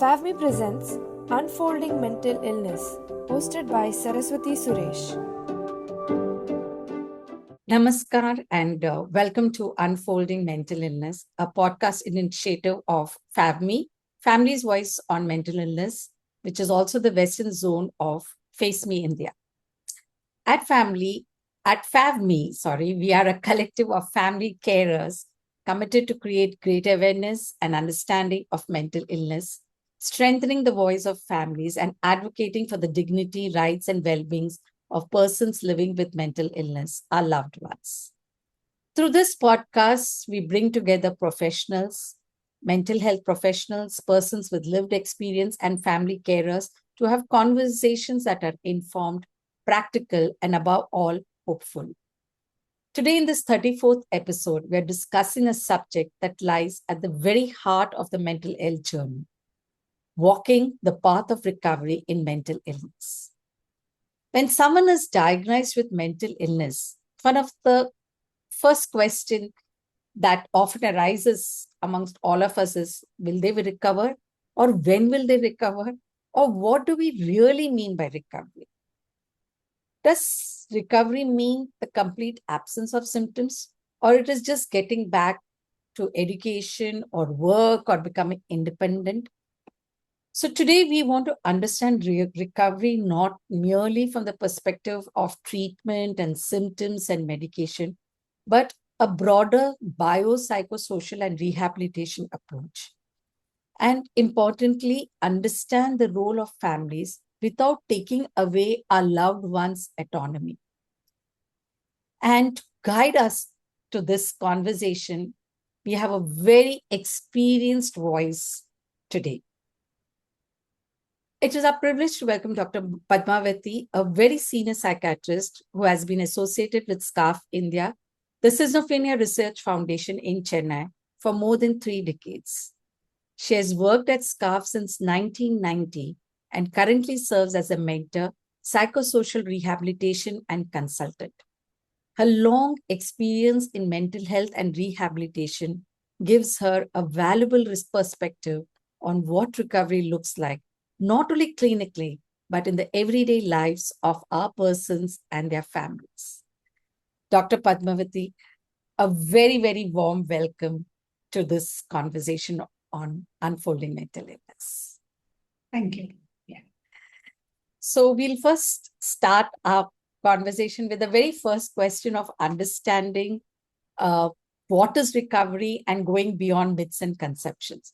FAVMI presents Unfolding Mental Illness, hosted by Saraswati Suresh. Namaskar and welcome to Unfolding Mental Illness, a podcast initiative of FAVMI, Family's Voice on Mental Illness, which is also the Western zone of Face Me India. At FAVMI, we are a collective of family carers committed to create greater awareness and understanding of mental illness, strengthening the voice of families, and advocating for the dignity, rights, and well-being of persons living with mental illness, our loved ones. Through this podcast, we bring together professionals, mental health professionals, persons with lived experience, and family carers to have conversations that are informed, practical, and above all, hopeful. Today, in this 34th episode, we are discussing a subject that lies at the very heart of the mental health journey: walking the path of recovery in mental illness. When someone is diagnosed with mental illness, one of the first questions that often arises amongst all of us is, will they recover? Or when will they recover? Or what do we really mean by recovery? Does recovery mean the complete absence of symptoms? Or it is just getting back to education or work or becoming independent? So today we want to understand recovery not merely from the perspective of treatment and symptoms and medication, but a broader biopsychosocial and rehabilitation approach. And importantly, understand the role of families without taking away our loved ones' autonomy. And to guide us to this conversation, we have a very experienced voice today. It is our privilege to welcome Dr. Padmavati, a very senior psychiatrist who has been associated with SCARF India, the Schizophrenia Research Foundation in Chennai, for more than 3 decades. She has worked at SCARF since 1990 and currently serves as a mentor, psychosocial rehabilitation, and consultant. Her long experience in mental health and rehabilitation gives her a valuable perspective on what recovery looks like, not only clinically, but in the everyday lives of our persons and their families. Dr. Padmavati, a very, very warm welcome to this conversation on unfolding mental illness. Thank you. Yeah. So we'll first start our conversation with the very first question of understanding what is recovery and going beyond myths and conceptions.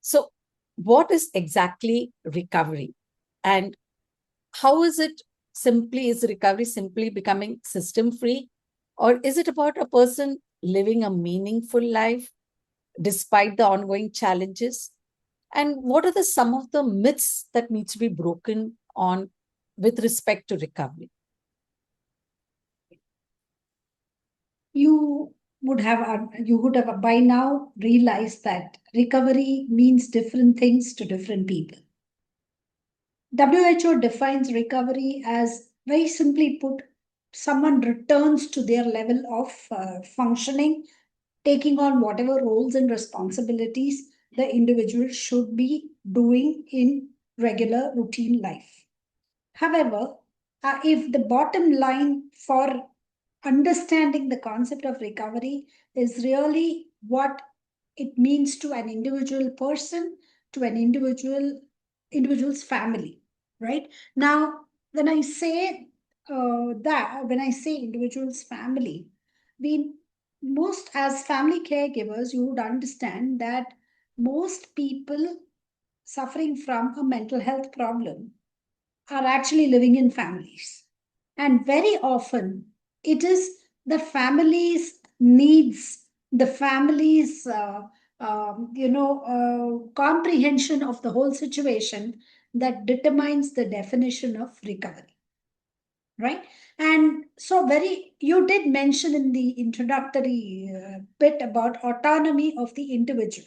So what is exactly recovery, and how is recovery simply becoming system free, or is it about a person living a meaningful life despite the ongoing challenges? And what are some of the myths that need to be broken on with respect to recovery? You would have by now realized that recovery means different things to different people. WHO defines recovery as, very simply put, someone returns to their level of functioning, taking on whatever roles and responsibilities the individual should be doing in regular routine life. However, if the bottom line for understanding the concept of recovery is really what it means to an individual person, to an individual's family, right? Now, when I say individual's family, we most as family caregivers, you would understand that most people suffering from a mental health problem are actually living in families. And very often it is the family's needs, the family's comprehension of the whole situation that determines the definition of recovery. Right? And so you did mention in the introductory bit about autonomy of the individual.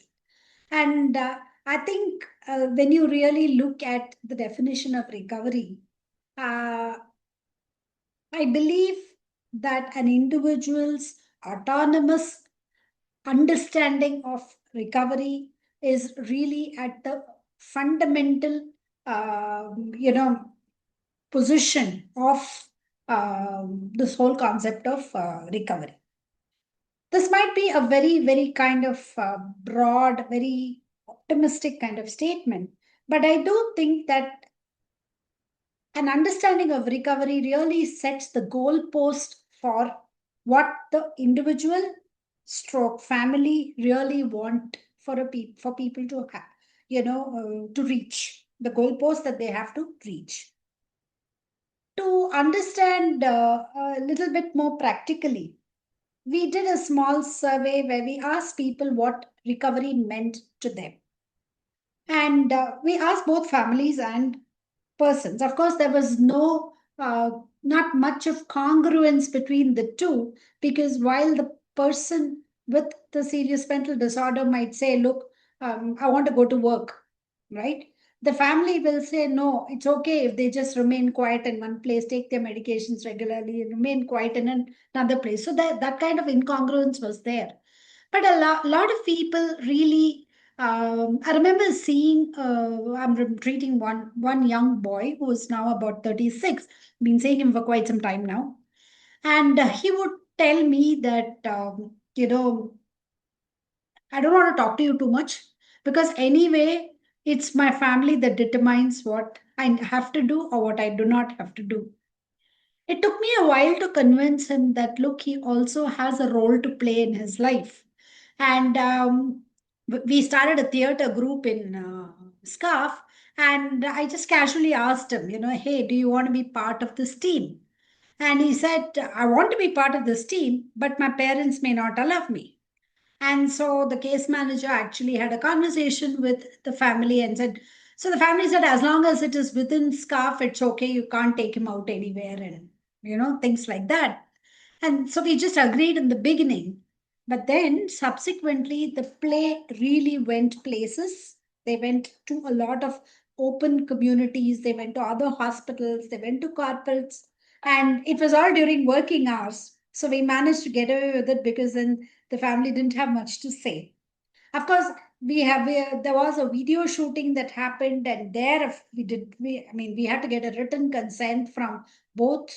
And I think when you really look at the definition of recovery, I believe that an individual's autonomous understanding of recovery is really at the fundamental, position of this whole concept of recovery. This might be a very, very kind of broad, very optimistic kind of statement, but I do think that an understanding of recovery really sets the goalpost for what the individual stroke family really want for for people to have, to reach the goalpost that they have to reach. To understand a little bit more practically, we did a small survey where we asked people what recovery meant to them. And we asked both families and persons. Of course, there was not much of congruence between the two, because while the person with the serious mental disorder might say, look, I want to go to work, right? The family will say, no, it's okay if they just remain quiet in one place, take their medications regularly, and remain quiet in another place. So that kind of incongruence was there. But a lot of people really, I remember seeing, I'm treating one young boy who is now about 36, been seeing him for quite some time now. And he would tell me that, I don't want to talk to you too much, because anyway, it's my family that determines what I have to do or what I do not have to do. It took me a while to convince him that, look, he also has a role to play in his life. And we started a theater group in Scarf. And I just casually asked him, hey, do you want to be part of this team? And he said, I want to be part of this team, but my parents may not allow me. And so the case manager actually had a conversation with the family and said, so the family said, as long as it is within Scarf, it's okay. You can't take him out anywhere and, things like that. And so we just agreed in the beginning. But then subsequently, the play really went places. They went to a lot of open communities. They went to other hospitals. They went to corporates. And it was all during working hours. So we managed to get away with it because then the family didn't have much to say. Of course, there was a video shooting that happened, and there we had to get a written consent from both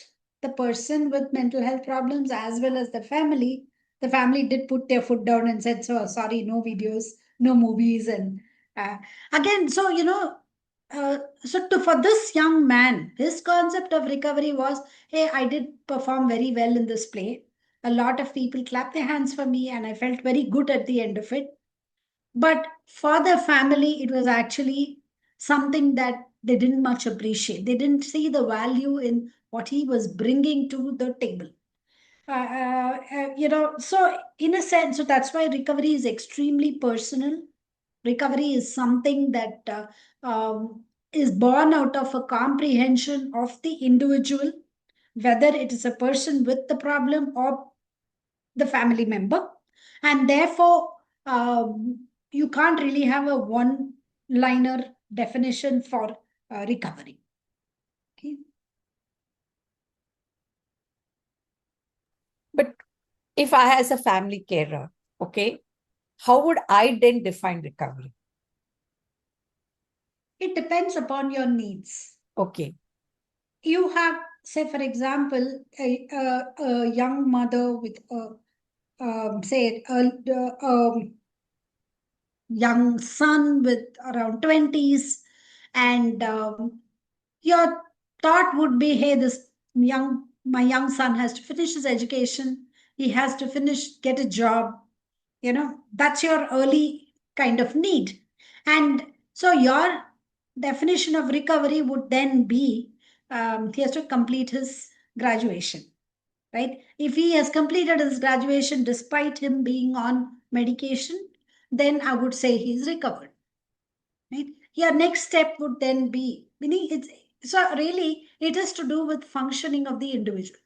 the person with mental health problems as well as the family. The family did put their foot down and said, so sorry, no videos, no movies. And uh, again, so for this young man, his concept of recovery was, hey, I did perform very well in this play. A lot of people clapped their hands for me, and I felt very good at the end of it. But for the family, it was actually something that they didn't much appreciate. They didn't see the value in what he was bringing to the table. So in a sense, so that's why recovery is extremely personal. Recovery is something that is born out of a comprehension of the individual, whether it is a person with the problem or the family member. And therefore, you can't really have a one liner definition for recovery. Okay. But if I, as a family carer, okay, how would I then define recovery? It depends upon your needs. Okay. You have, say, for example, a young mother with a young son with around 20s, and your thought would be, hey, my young son has to finish his education, he has to get a job, that's your early kind of need. And so your definition of recovery would then be, he has to complete his graduation, right? If he has completed his graduation despite him being on medication, then I would say he's recovered, right? Your next step would then be, meaning it's, so really it has to do with functioning of the individual.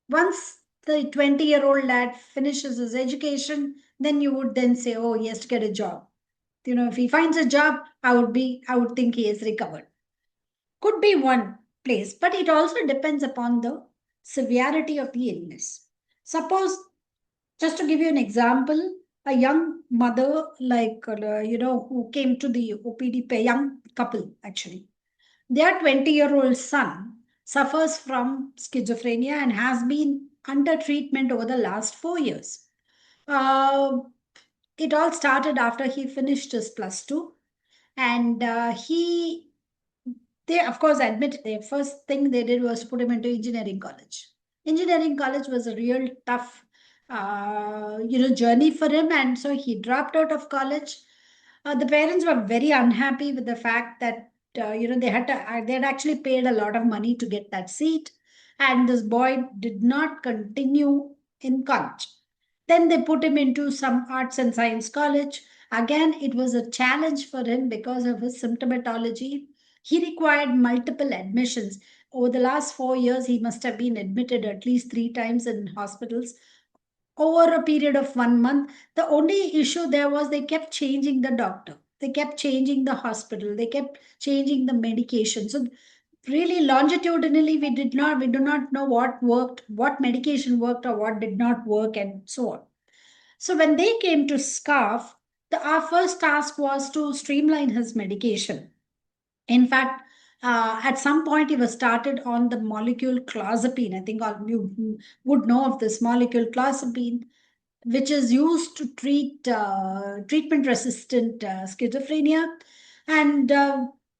Once the 20-year-old lad finishes his education, then you would then say, oh, he has to get a job. If he finds a job, I would think he is recovered. Could be one place, but it also depends upon the severity of the illness. Suppose, just to give you an example, a young mother, like, who came to the OPD, a young couple actually. Their 20-year-old son suffers from schizophrenia and has been under treatment over the last 4 years. Uh, it all started after he finished his plus two, and they of course admit the first thing they did was put him into engineering college. Engineering college was a real tough journey for him, and so he dropped out of college. The parents were very unhappy with the fact that they had actually paid a lot of money to get that seat, and this boy did not continue in college. Then they put him into some arts and science college. Again, it was a challenge for him because of his symptomatology. He required multiple admissions. Over the last 4 years, he must have been admitted at least 3 times in hospitals over a period of 1 month. The only issue there was they kept changing the doctor, they kept changing the hospital, they kept changing the medication. So really longitudinally, we do not know what worked, what medication worked or what did not work, and so on. So when they came to SCARF, our first task was to streamline his medication. In fact, at some point, he was started on the molecule clozapine. I think all you would know of this molecule clozapine, which is used to treat treatment-resistant schizophrenia. And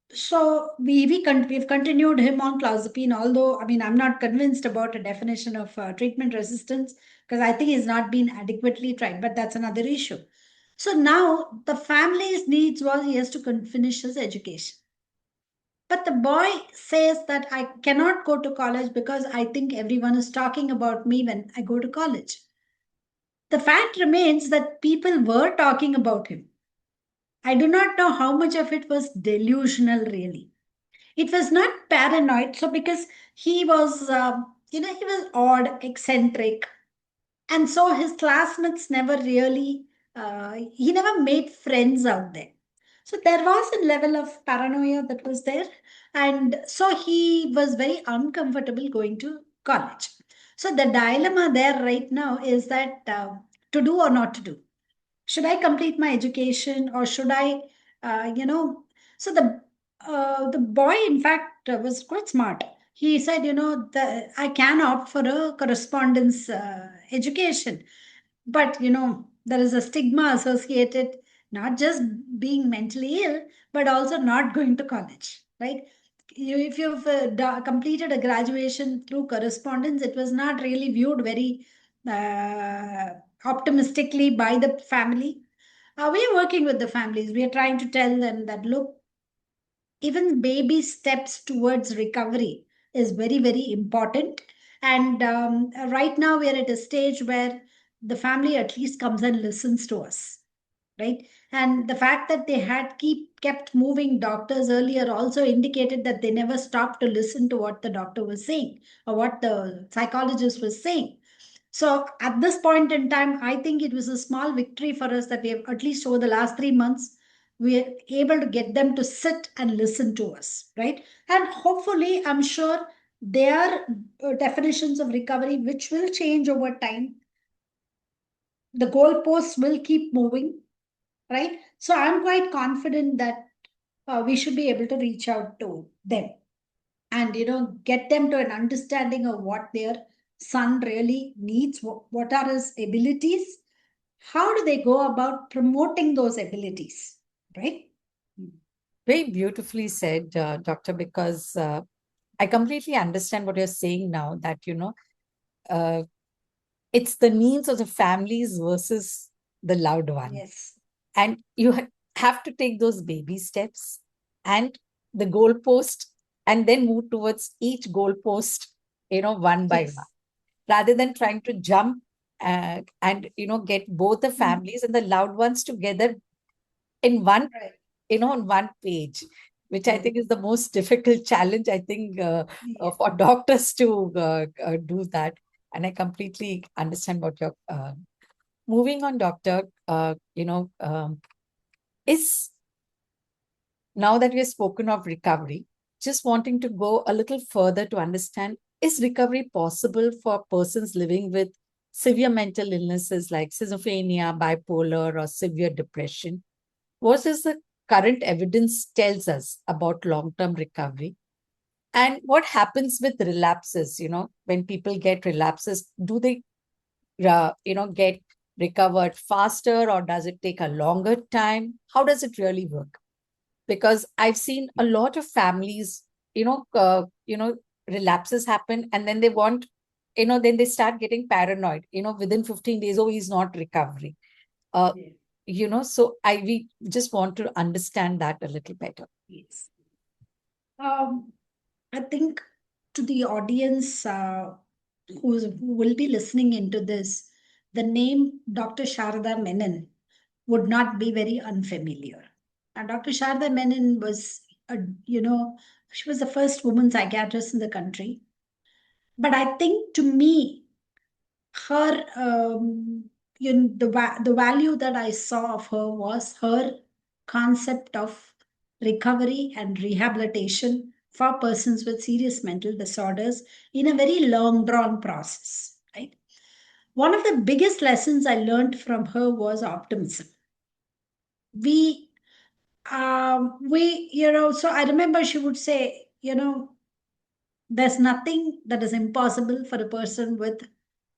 so we've continued him on clozapine. Although, I mean, I'm not convinced about a definition of treatment resistance because I think it's not been adequately tried. But that's another issue. So now the family's needs was he has to finish his education. But the boy says that I cannot go to college because I think everyone is talking about me when I go to college. The fact remains that people were talking about him. I do not know how much of it was delusional, really. It was not paranoid. So, because he was, he was odd, eccentric, and so his classmates never really, he never made friends out there. So there was a level of paranoia that was there. And so he was very uncomfortable going to college. So the dilemma there right now is that to do or not to do. Should I complete my education or should I, you know? So the boy, in fact, was quite smart. He said, I can opt for a correspondence education, but there is a stigma associated, not just being mentally ill, but also not going to college, right? If you've completed a graduation through correspondence, it was not really viewed very uh, optimistically by the family. We are working with the families. We are trying to tell them that, look, even baby steps towards recovery is very, very important. And right now, we are at a stage where the family at least comes and listens to us, right? And the fact that they had kept moving doctors earlier also indicated that they never stopped to listen to what the doctor was saying or what the psychologist was saying. So at this point in time, I think it was a small victory for us that we have, at least over the last 3 months, we are able to get them to sit and listen to us, right? And hopefully, I'm sure their definitions of recovery, which will change over time, the goalposts will keep moving, right? So I'm quite confident that we should be able to reach out to them and get them to an understanding of what their son really needs, what are his abilities, how do they go about promoting those abilities, right? Very beautifully said, Doctor, because I completely understand what you're saying now that, uh, it's the needs of the families versus the loved one. Yes. And you have to take those baby steps and the goalpost and then move towards each goalpost, one by Yes. one, rather than trying to jump and, get both the families and the loved ones together in one, Right. on one page, which I Right. think is the most difficult challenge, I think, Yeah. for doctors to do that. And I completely understand what you're moving on, doctor. Is now that we have spoken of recovery, just wanting to go a little further to understand, is recovery possible for persons living with severe mental illnesses like schizophrenia, bipolar, or severe depression? What is the current evidence tells us about long-term recovery? And what happens with relapses? When people get relapses, do they, get recovered faster, or does it take a longer time? How does it really work? Because I've seen a lot of families, relapses happen, and then they want, then they start getting paranoid, within 15 days, oh, he's not recovering. Uh, so we just want to understand that a little better. Yes. I think to the audience who will be listening into this, the name Dr. Sharda Menon would not be very unfamiliar. And Dr. Sharda Menon was, she was the first woman psychiatrist in the country. But I think to me, her, the value that I saw of her was her concept of recovery and rehabilitation for persons with serious mental disorders in a very long drawn process, right? One of the biggest lessons I learned from her was optimism. We, so I remember she would say, there's nothing that is impossible for a person with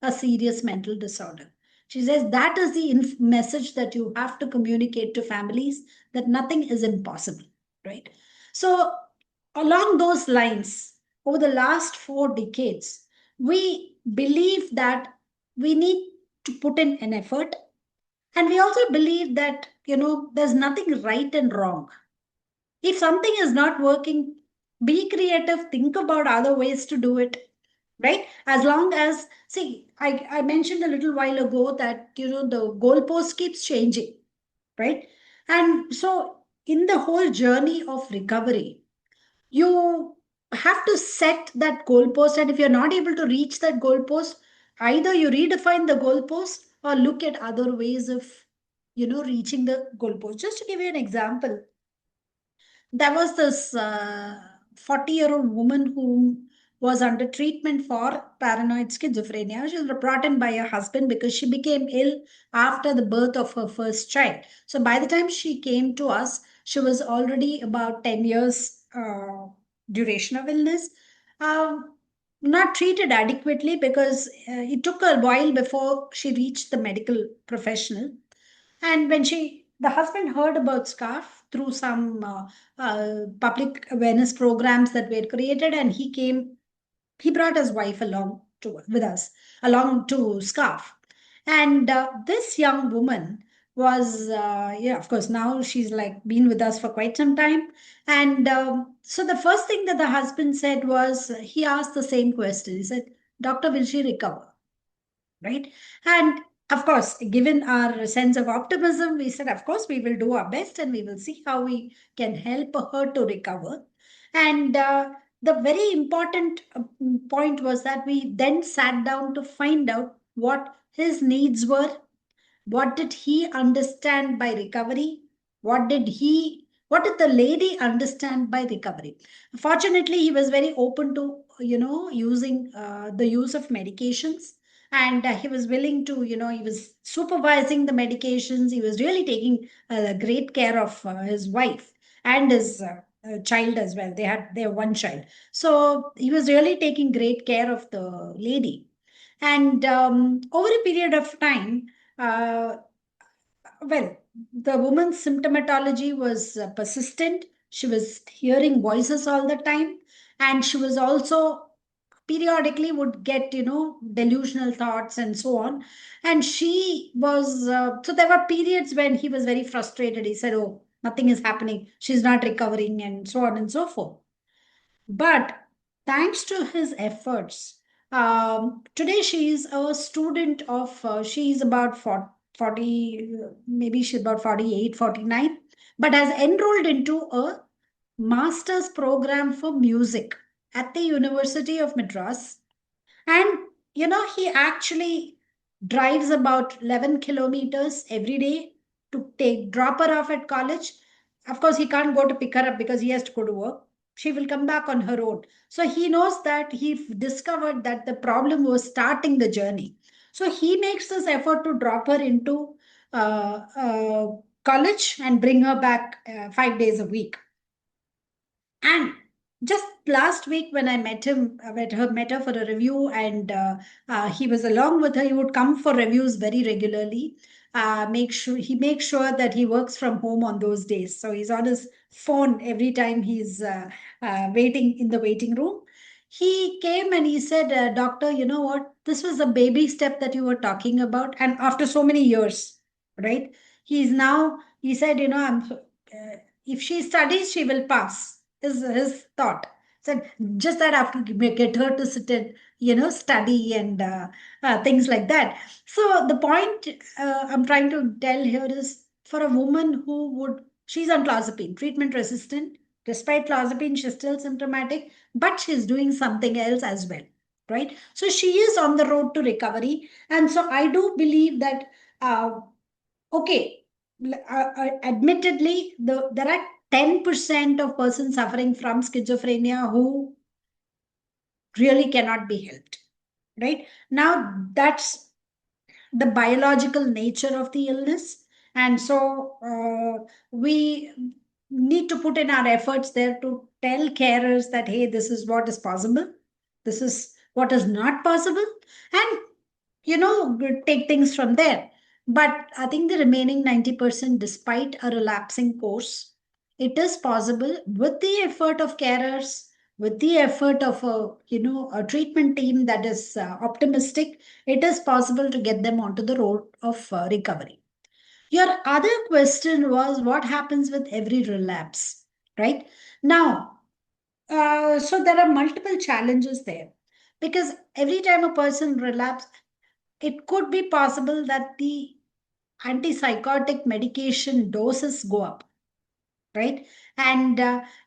a serious mental disorder. She says that is the message that you have to communicate to families, that nothing is impossible, right? So, along those lines, over the last 4 decades, we believe that we need to put in an effort. And we also believe that, there's nothing right and wrong. If something is not working, be creative, think about other ways to do it, right? As long as, see, I mentioned a little while ago that, the goalpost keeps changing, right? And so, in the whole journey of recovery, you have to set that goalpost. And if you're not able to reach that goalpost, either you redefine the goalpost or look at other ways of, reaching the goalpost. Just to give you an example, there was this 40-year-old woman who was under treatment for paranoid schizophrenia. She was brought in by her husband because she became ill after the birth of her first child. So by the time she came to us, she was already about 10 years duration of illness. Not treated adequately because it took a while before she reached the medical professional. And when the husband heard about SCARF through some public awareness programs that were created, and he brought his wife along with us, along to SCARF. And this young woman was, yeah, of course, now she's like been with us for quite some time. And so the first thing that the husband said was, he asked the same question. He said, Doctor, will she recover? Right? And of course, given our sense of optimism, we said, of course, we will do our best and we will see how we can help her to recover. And the very important point was that we then sat down to find out what his needs were. What did he understand by recovery? What did the lady understand by recovery? Fortunately, he was very open to, using the use of medications. And he was willing to, he was supervising the medications. He was really taking great care of his wife and his child as well. They had their one child. So he was really taking great care of the lady. And over a period of time, uh, well, the woman's symptomatology was persistent. She was hearing voices all the time, and she was also periodically would get, delusional thoughts and so on. And she was, so there were periods when he was very frustrated. He said, oh, nothing is happening. She's not recovering, and so on and so forth. But thanks to his efforts, today she is a student of, she's about 40, maybe she's about 48, 49, but has enrolled into a master's program for music at the University of Madras. And, he actually drives about 11 kilometers every day to drop her off at college. Of course, he can't go to pick her up because he has to go to work. She will come back on her own. So he knows that he discovered that the problem was starting the journey. So he makes this effort to drop her into college and bring her back 5 days a week. And just last week, when I met him, met her for a review, and he was along with her. He would come for reviews very regularly. He makes sure that he works from home on those days. So he's on his phone every time he's waiting in the waiting room. He came and he said, "Doctor, you know what? This was a baby step that you were talking about, and after so many years, right? He's now. He said, you know, if she studies, she will pass." Is his thought. Said just that I have to get her to sit and study and things like that. So the point I'm trying to tell here is, for a woman who would, she's on clozapine, treatment resistant. Despite clozapine, she's still symptomatic, but she's doing something else as well, right? So she is on the road to recovery, and so I do believe that. Okay, admittedly, there are 10% of persons suffering from schizophrenia who really cannot be helped. Right now, that's the biological nature of the illness. And so we need to put in our efforts there to tell carers that, hey, this is what is possible, this is what is not possible, and take things from there. But I think the remaining 90%, despite a relapsing course, it is possible with the effort of carers, with the effort of a treatment team that is optimistic. It is possible to get them onto the road of recovery. Your other question was what happens with every relapse, right? Now, so there are multiple challenges there, because every time a person relapses, it could be possible that the antipsychotic medication doses go up, right? And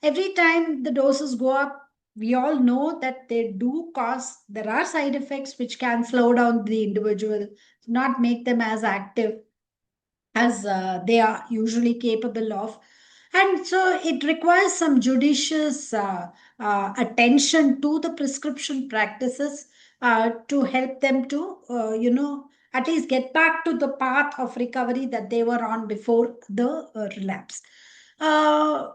every time the doses go up, we all know that they do cause, there are side effects which can slow down the individual, not make them as active as they are usually capable of. And so it requires some judicious attention to the prescription practices to help them to, at least get back to the path of recovery that they were on before the relapse. Uh,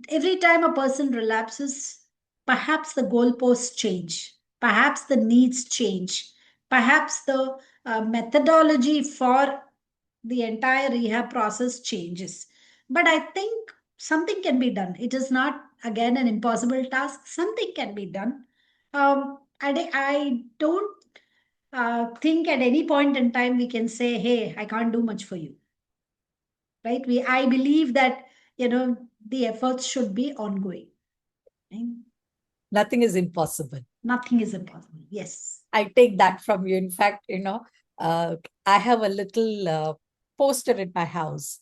every time a person relapses, perhaps the goalposts change, perhaps the needs change, perhaps the methodology for the entire rehab process changes. But I think something can be done. It is not, again, an impossible task. Something can be done. I don't think at any point in time we can say, hey, I can't do much for you. Right? I believe that, the efforts should be ongoing. Right? Nothing is impossible. Nothing is impossible. Yes. I take that from you. In fact, I have a little poster in my house,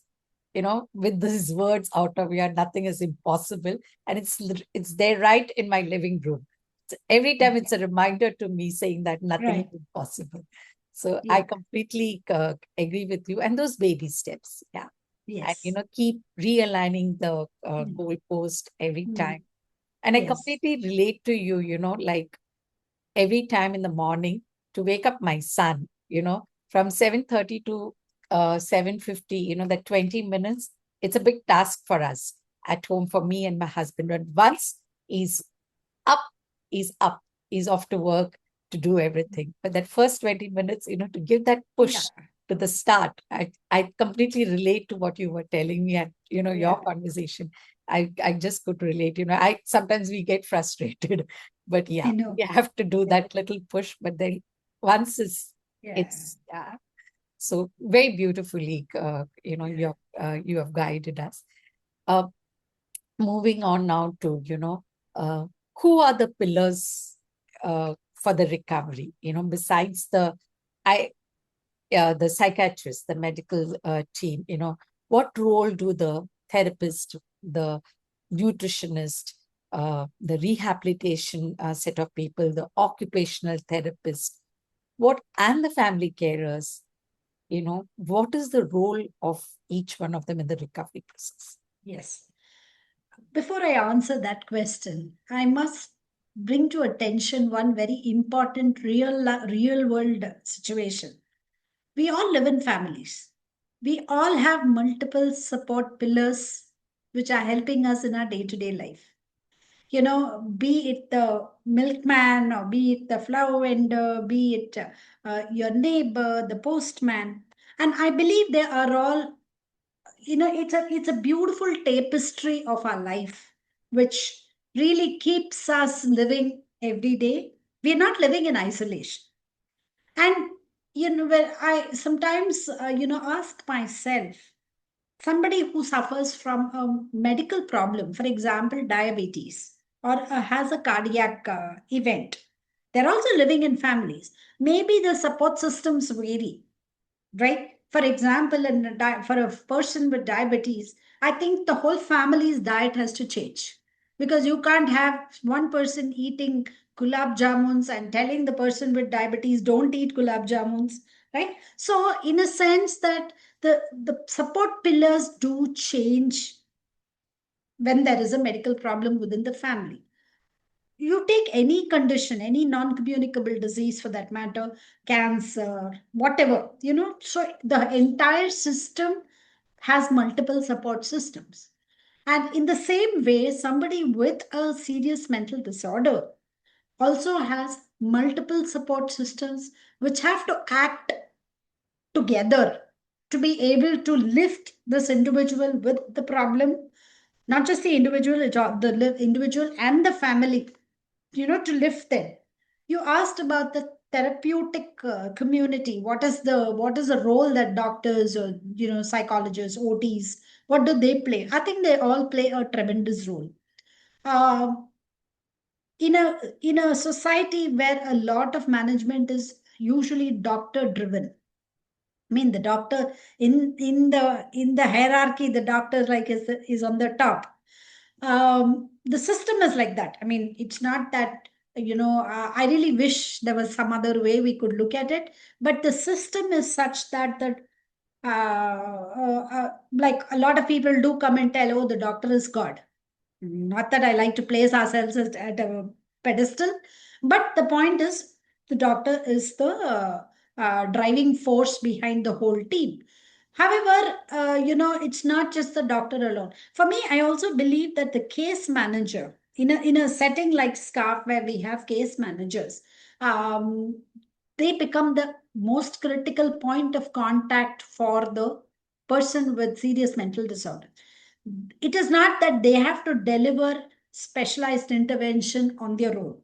with these words out of here, nothing is impossible. And it's there right in my living room. So every time it's a reminder to me saying that nothing Right. is impossible. So Yeah. I completely agree with you. And those baby steps, yeah. And, Yes. keep realigning the Mm. goalpost every Mm. time. And I Yes. completely relate to you, like every time in the morning to wake up my son, from 7:30 to 7:50, that 20 minutes, it's a big task for us at home, for me and my husband. But once he's up, he's up, he's off to work to do everything. But that first 20 minutes, to give that push Yeah. to the start, I completely relate to what you were telling me at, Yeah. your conversation. I just could relate, I sometimes we get frustrated, but I yeah, know. you have to do that little push. But then once Yeah. it's so very beautifully, Yeah. you have guided us. Uh, moving on now to, who are the pillars for the recovery, besides I, the psychiatrist, the medical team, what role do the therapist, the nutritionist, the rehabilitation set of people, the occupational therapist, and the family carers, what is the role of each one of them in the recovery process? Yes. Before I answer that question, I must bring to attention one very important real world situation. We all live in families. We all have multiple support pillars which are helping us in our day to day life. Be it the milkman, or be it the flower vendor, be it your neighbor, the postman. And I believe they are all, it's a beautiful tapestry of our life, which really keeps us living every day. We're not living in isolation. And, when I sometimes, ask myself, somebody who suffers from a medical problem, for example, diabetes, or has a cardiac event, they're also living in families. Maybe the support systems vary, right? For example, for a person with diabetes, I think the whole family's diet has to change, because you can't have one person eating gulab jamuns and telling the person with diabetes don't eat gulab jamuns, right? So, in a sense, that the support pillars do change when there is a medical problem within the family. You take any condition, any non-communicable disease for that matter, cancer, whatever, so the entire system has multiple support systems. And in the same way, somebody with a serious mental disorder also has multiple support systems which have to act together to be able to lift this individual with the problem, not just the individual, the individual and the family, to lift them. You asked about the therapeutic community. What is the role that doctors, or psychologists, OTs, what do they play? I think they all play a tremendous role. Um, in a society where a lot of management is usually doctor driven, I mean, the doctor in the hierarchy, the doctor like is on the top. The system is like that. I mean, it's not that, I really wish there was some other way we could look at it, but the system is such that like a lot of people do come and tell, oh, the doctor is God. Not that I like to place ourselves at a pedestal, but the point is the doctor is the driving force behind the whole team. However, it's not just the doctor alone. For me, I also believe that the case manager, in a setting like SCARF where we have case managers, um, they become the most critical point of contact for the person with serious mental disorder. It is not that they have to deliver specialized intervention on their own,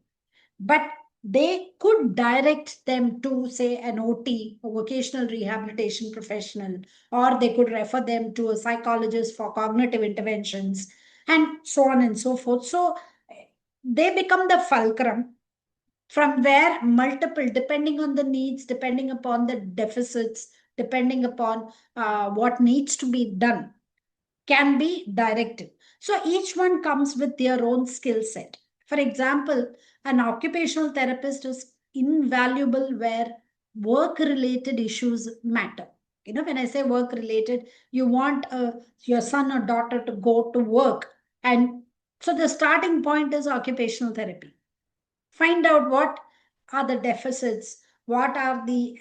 but they could direct them to, say, an OT, a vocational rehabilitation professional, or they could refer them to a psychologist for cognitive interventions, and so on and so forth. So they become the fulcrum from where multiple, depending on the needs, depending upon the deficits, depending upon what needs to be done, can be directed. So each one comes with their own skill set. For example, an occupational therapist is invaluable where work related issues matter. When I say work related, you want your son or daughter to go to work. And so the starting point is occupational therapy. Find out what are the deficits, what are the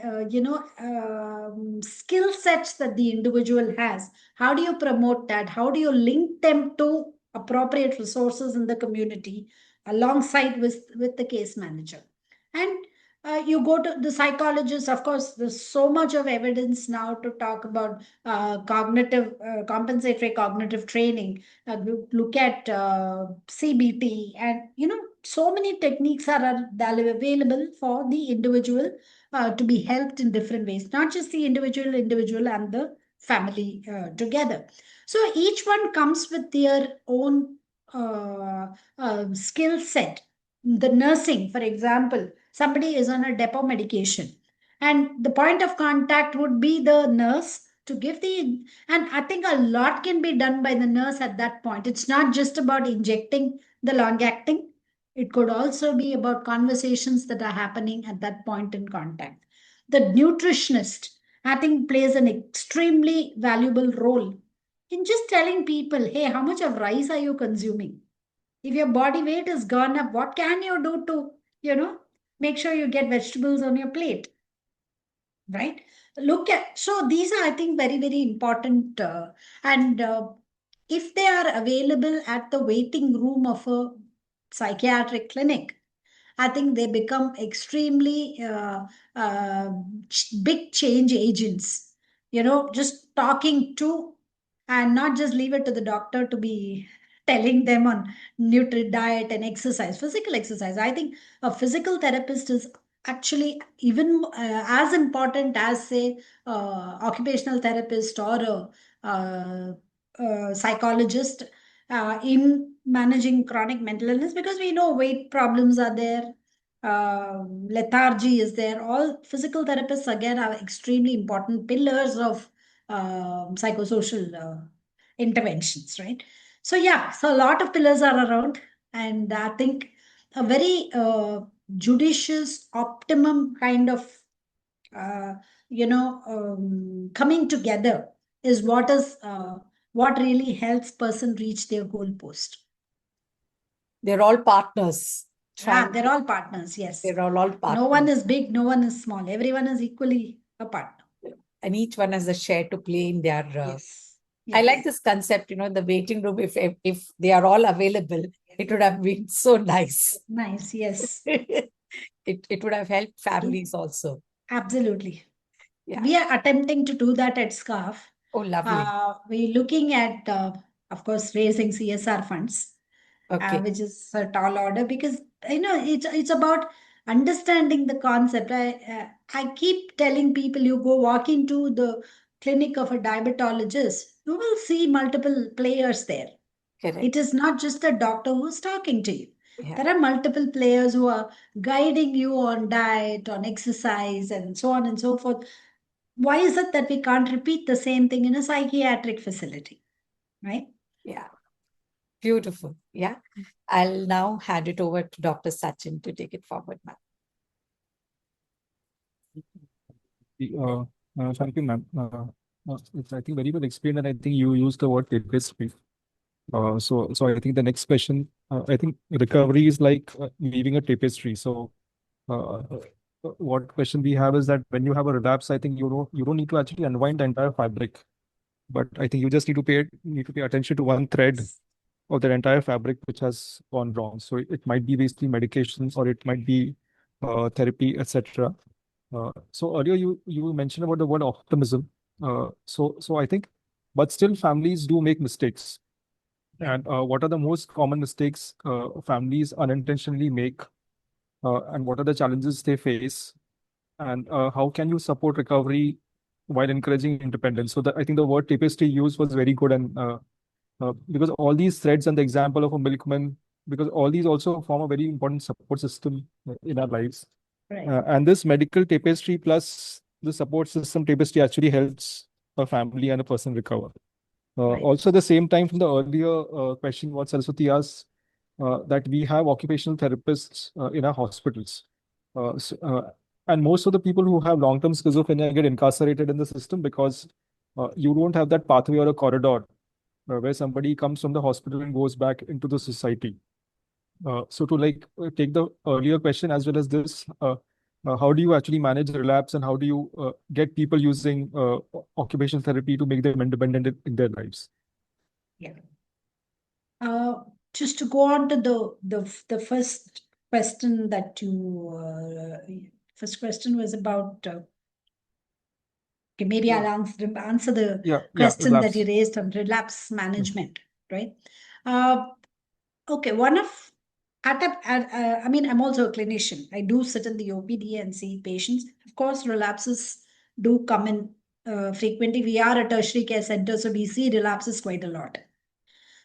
skill sets that the individual has. How do you promote that? How do you link them to appropriate resources in the community alongside with the case manager? And you go to the psychologist. Of course, there's so much of evidence now to talk about cognitive compensatory cognitive training. Look at CBT, and so many techniques are available for the individual to be helped in different ways, not just the individual and the family together. So each one comes with their own skill set. The nursing, for example, somebody is on a depot medication, and the point of contact would be the nurse to give the, and I think a lot can be done by the nurse at that point. It's not just about injecting the long acting, it could also be about conversations that are happening at that point in contact. The nutritionist, I think, plays an extremely valuable role in just telling people, hey, how much of rice are you consuming? If your body weight has gone up, what can you do to, make sure you get vegetables on your plate? Right? Look at, so these are, I think, very, very important. And if they are available at the waiting room of a psychiatric clinic, I think they become extremely big change agents. Just talking to, and not just leave it to the doctor to be telling them on diet and exercise, physical exercise. I think a physical therapist is actually even as important as, say, occupational therapist or a psychologist in managing chronic mental illness, because we know weight problems are there, lethargy is there. All physical therapists again are extremely important pillars of psychosocial interventions, right? So yeah, so a lot of pillars are around, and I think a very judicious, optimum kind of coming together is what really helps person reach their goal post. They're all partners. Yeah, they're all partners. Yes, They're all partners. No one is big, no one is small. Everyone is equally a partner. And each one has a share to play in their. Yes. I like this concept, the waiting room. If they are all available, it would have been so nice. Nice, yes. It would have helped families also. Absolutely. Yeah. We are attempting to do that at SCARF. Oh, lovely. We're looking at, of course, raising CSR funds, Okay. which is a tall order, because it's about understanding the concept. I keep telling people, you go walk into the clinic of a diabetologist, you will see multiple players there. Correct. It is not just the doctor who's talking to you. Yeah. There are multiple players who are guiding you on diet, on exercise, and so on and so forth. Why is it that we can't repeat the same thing in a psychiatric facility? Right? Yeah. Beautiful. Yeah. I'll now hand it over to Dr. Sachin to take it forward, ma'am. Thank you, ma'am. It's, I think, very well explained, and I think you used the word tapestry. So I think the next question, I think recovery is like weaving a tapestry. So what question we have is that when you have a relapse, I think you don't need to actually unwind the entire fabric, but I think you just need to pay attention to one thread of that entire fabric which has gone wrong. So it might be basically medications, or it might be therapy, etc. So earlier you mentioned about the word optimism. So I think, but still families do make mistakes. And what are the most common mistakes families unintentionally make, and what are the challenges they face, and how can you support recovery while encouraging independence? So I think the word tapestry used was very good, and because all these threads and the example of a milkman, because all these also form a very important support system in our lives. Right. And this medical tapestry plus the support system tapestry actually helps a family and a person recover. Right. Also, at the same time, from the earlier question what Saraswati asked, that we have occupational therapists in our hospitals. And most of the people who have long-term schizophrenia get incarcerated in the system because you don't have that pathway or a corridor where somebody comes from the hospital and goes back into the society. So to take the earlier question as well as this, how do you actually manage relapse, and how do you get people using occupational therapy to make them independent in their lives? Yeah. Just to go on to the first question that first question was about. Okay, maybe I'll answer the question that you raised on relapse management, right? Okay, I mean, I'm also a clinician. I do sit in the OPD and see patients. Of course, relapses do come in frequently. We are a tertiary care center, so we see relapses quite a lot.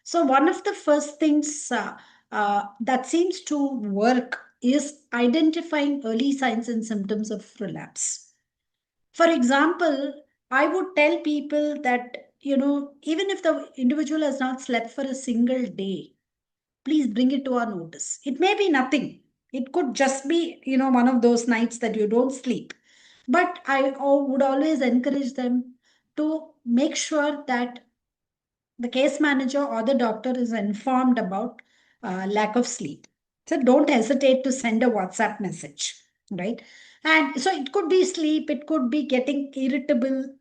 So one of the first things that seems to work is identifying early signs and symptoms of relapse. For example, I would tell people that, even if the individual has not slept for a single day, please bring it to our notice. It may be nothing. It could just be, one of those nights that you don't sleep. But I would always encourage them to make sure that the case manager or the doctor is informed about lack of sleep. So don't hesitate to send a WhatsApp message, right? And so it could be sleep, it could be getting irritable,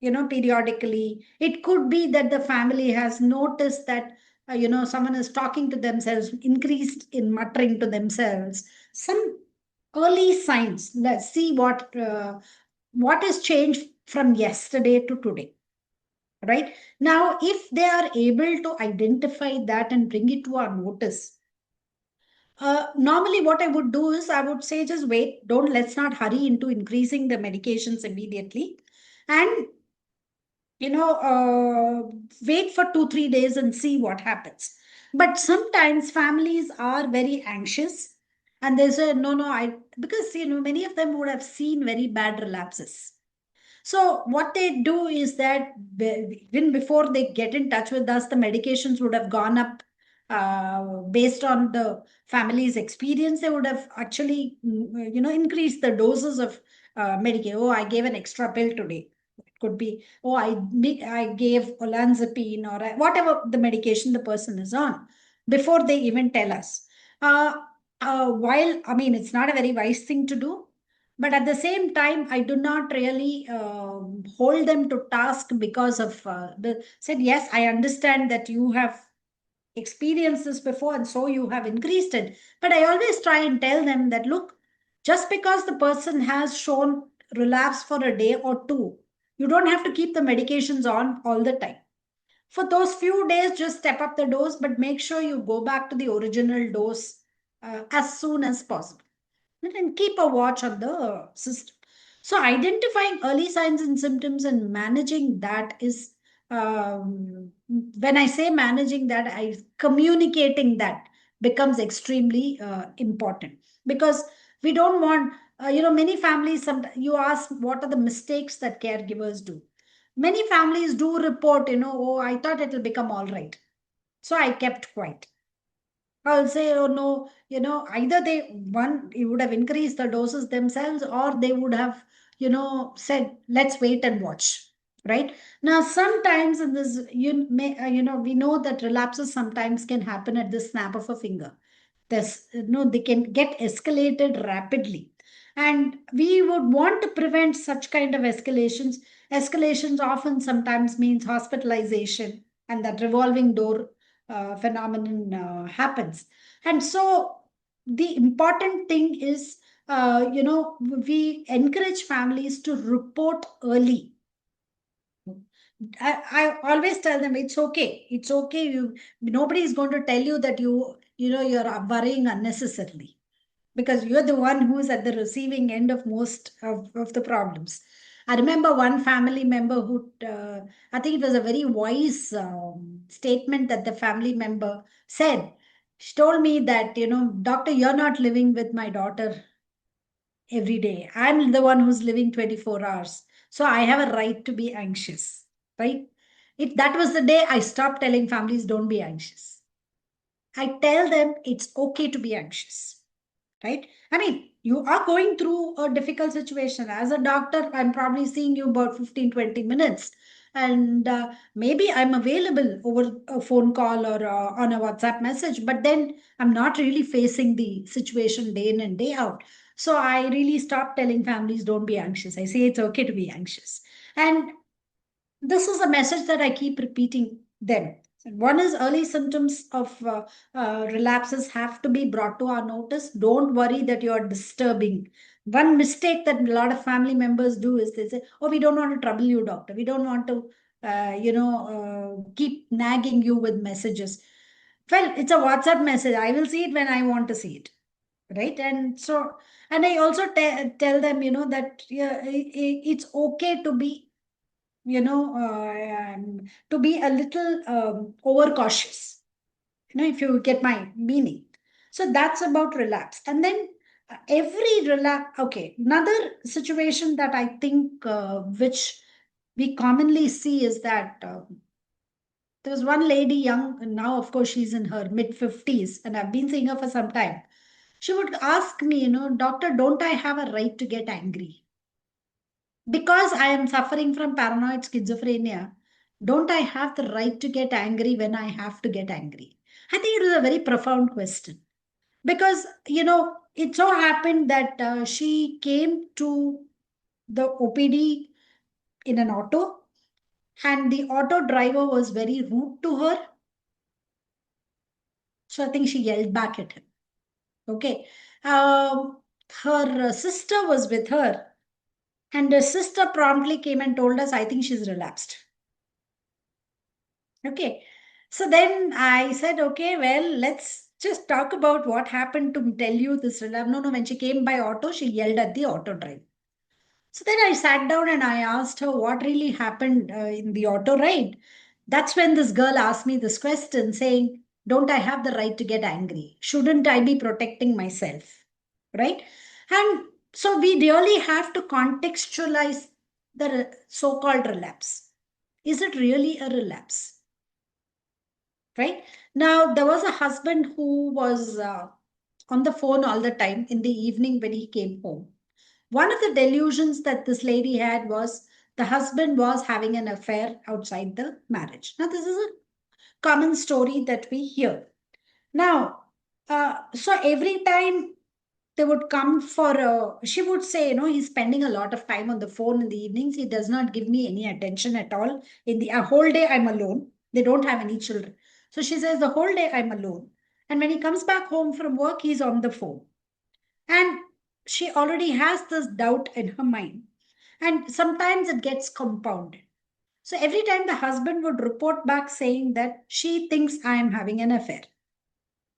periodically. It could be that the family has noticed that, someone is talking to themselves, increased in muttering to themselves. Some early signs. Let's see what has changed from yesterday to today. Right now, if they are able to identify that and bring it to our notice, normally what I would do is I would say just wait, let's not hurry into increasing the medications immediately, and wait for 2 3 days and see what happens. But sometimes families are very anxious, and they say no, I because many of them would have seen very bad relapses. So what they do is that even before they get in touch with us, the medications would have gone up, based on the family's experience. They would have actually, increased the doses of Medicaid. Oh, I gave an extra pill today. It could be, oh, I gave olanzapine or whatever the medication the person is on before they even tell us. Uh, while, I mean, it's not a very wise thing to do, but at the same time, I do not really hold them to task because of the said, yes, I understand that you have experienced this before and so you have increased it. But I always try and tell them that, look, just because the person has shown relapse for a day or two, you don't have to keep the medications on all the time. For those few days, just step up the dose, but make sure you go back to the original dose as soon as possible, and keep a watch on the system. So, identifying early signs and symptoms and managing that is, when I say managing that, I communicating that becomes extremely important, because we don't want, many families. You ask what are the mistakes that caregivers do. Many families do report, oh, I thought it will become all right, so I kept quiet. I'll say, oh no, either they would have increased the doses themselves, or they would have, said, let's wait and watch. Right now, sometimes in this, we know that relapses sometimes can happen at the snap of a finger. They can get escalated rapidly, and we would want to prevent such kind of escalations. Escalations often sometimes means hospitalization, and that revolving door phenomenon happens. And so the important thing is, we encourage families to report early. I always tell them it's okay. It's okay. Nobody is going to tell you that you're worrying unnecessarily, because you're the one who's at the receiving end of most of the problems. I remember one family member who, I think it was a very wise statement that the family member said. She told me that, doctor, you're not living with my daughter every day. I'm the one who's living 24 hours. So I have a right to be anxious, right? If that was the day I stopped telling families, don't be anxious. I tell them it's okay to be anxious, right? I mean, you are going through a difficult situation. As a doctor, I'm probably seeing you about 15, 20 minutes. And maybe I'm available over a phone call or on a WhatsApp message, but then I'm not really facing the situation day in and day out. So I really stop telling families, don't be anxious. I say it's okay to be anxious. And this is a message that I keep repeating them. One is early symptoms of relapses have to be brought to our notice. Don't worry that you are disturbing. One mistake that a lot of family members do is they say, oh, we don't want to trouble you, doctor. We don't want to, keep nagging you with messages. Well, it's a WhatsApp message. I will see it when I want to see it. Right. And so, and I also tell them, that yeah, it's okay to be, to be a little overcautious, if you get my meaning. So that's about relapse. And then every relapse, okay, another situation that I think which we commonly see is that there was one lady, young, and now of course she's in her mid 50s, and I've been seeing her for some time. She would ask me, doctor, don't I have a right to get angry? Because I am suffering from paranoid schizophrenia, don't I have the right to get angry when I have to get angry? I think it was a very profound question because, it so happened that she came to the OPD in an auto, and the auto driver was very rude to her. So I think she yelled back at him. Okay. Her sister was with her, and the sister promptly came and told us, I think she's relapsed. Okay. So then I said, okay, well, let's just talk about what happened to tell you this relapse. No, when she came by auto, she yelled at the auto driver. So then I sat down and I asked her what really happened in the auto ride. That's when this girl asked me this question saying, don't I have the right to get angry? Shouldn't I be protecting myself? Right? And so we really have to contextualize the so-called relapse. Is it really a relapse? Right? Now, there was a husband who was on the phone all the time in the evening when he came home. One of the delusions that this lady had was the husband was having an affair outside the marriage. Now, this is a common story that we hear. Now, so every time they would come she would say, he's spending a lot of time on the phone in the evenings. He does not give me any attention at all. In the a whole day, I'm alone. They don't have any children. So she says, the whole day I'm alone. And when he comes back home from work, he's on the phone. And she already has this doubt in her mind. And sometimes it gets compounded. So every time the husband would report back saying that she thinks I am having an affair,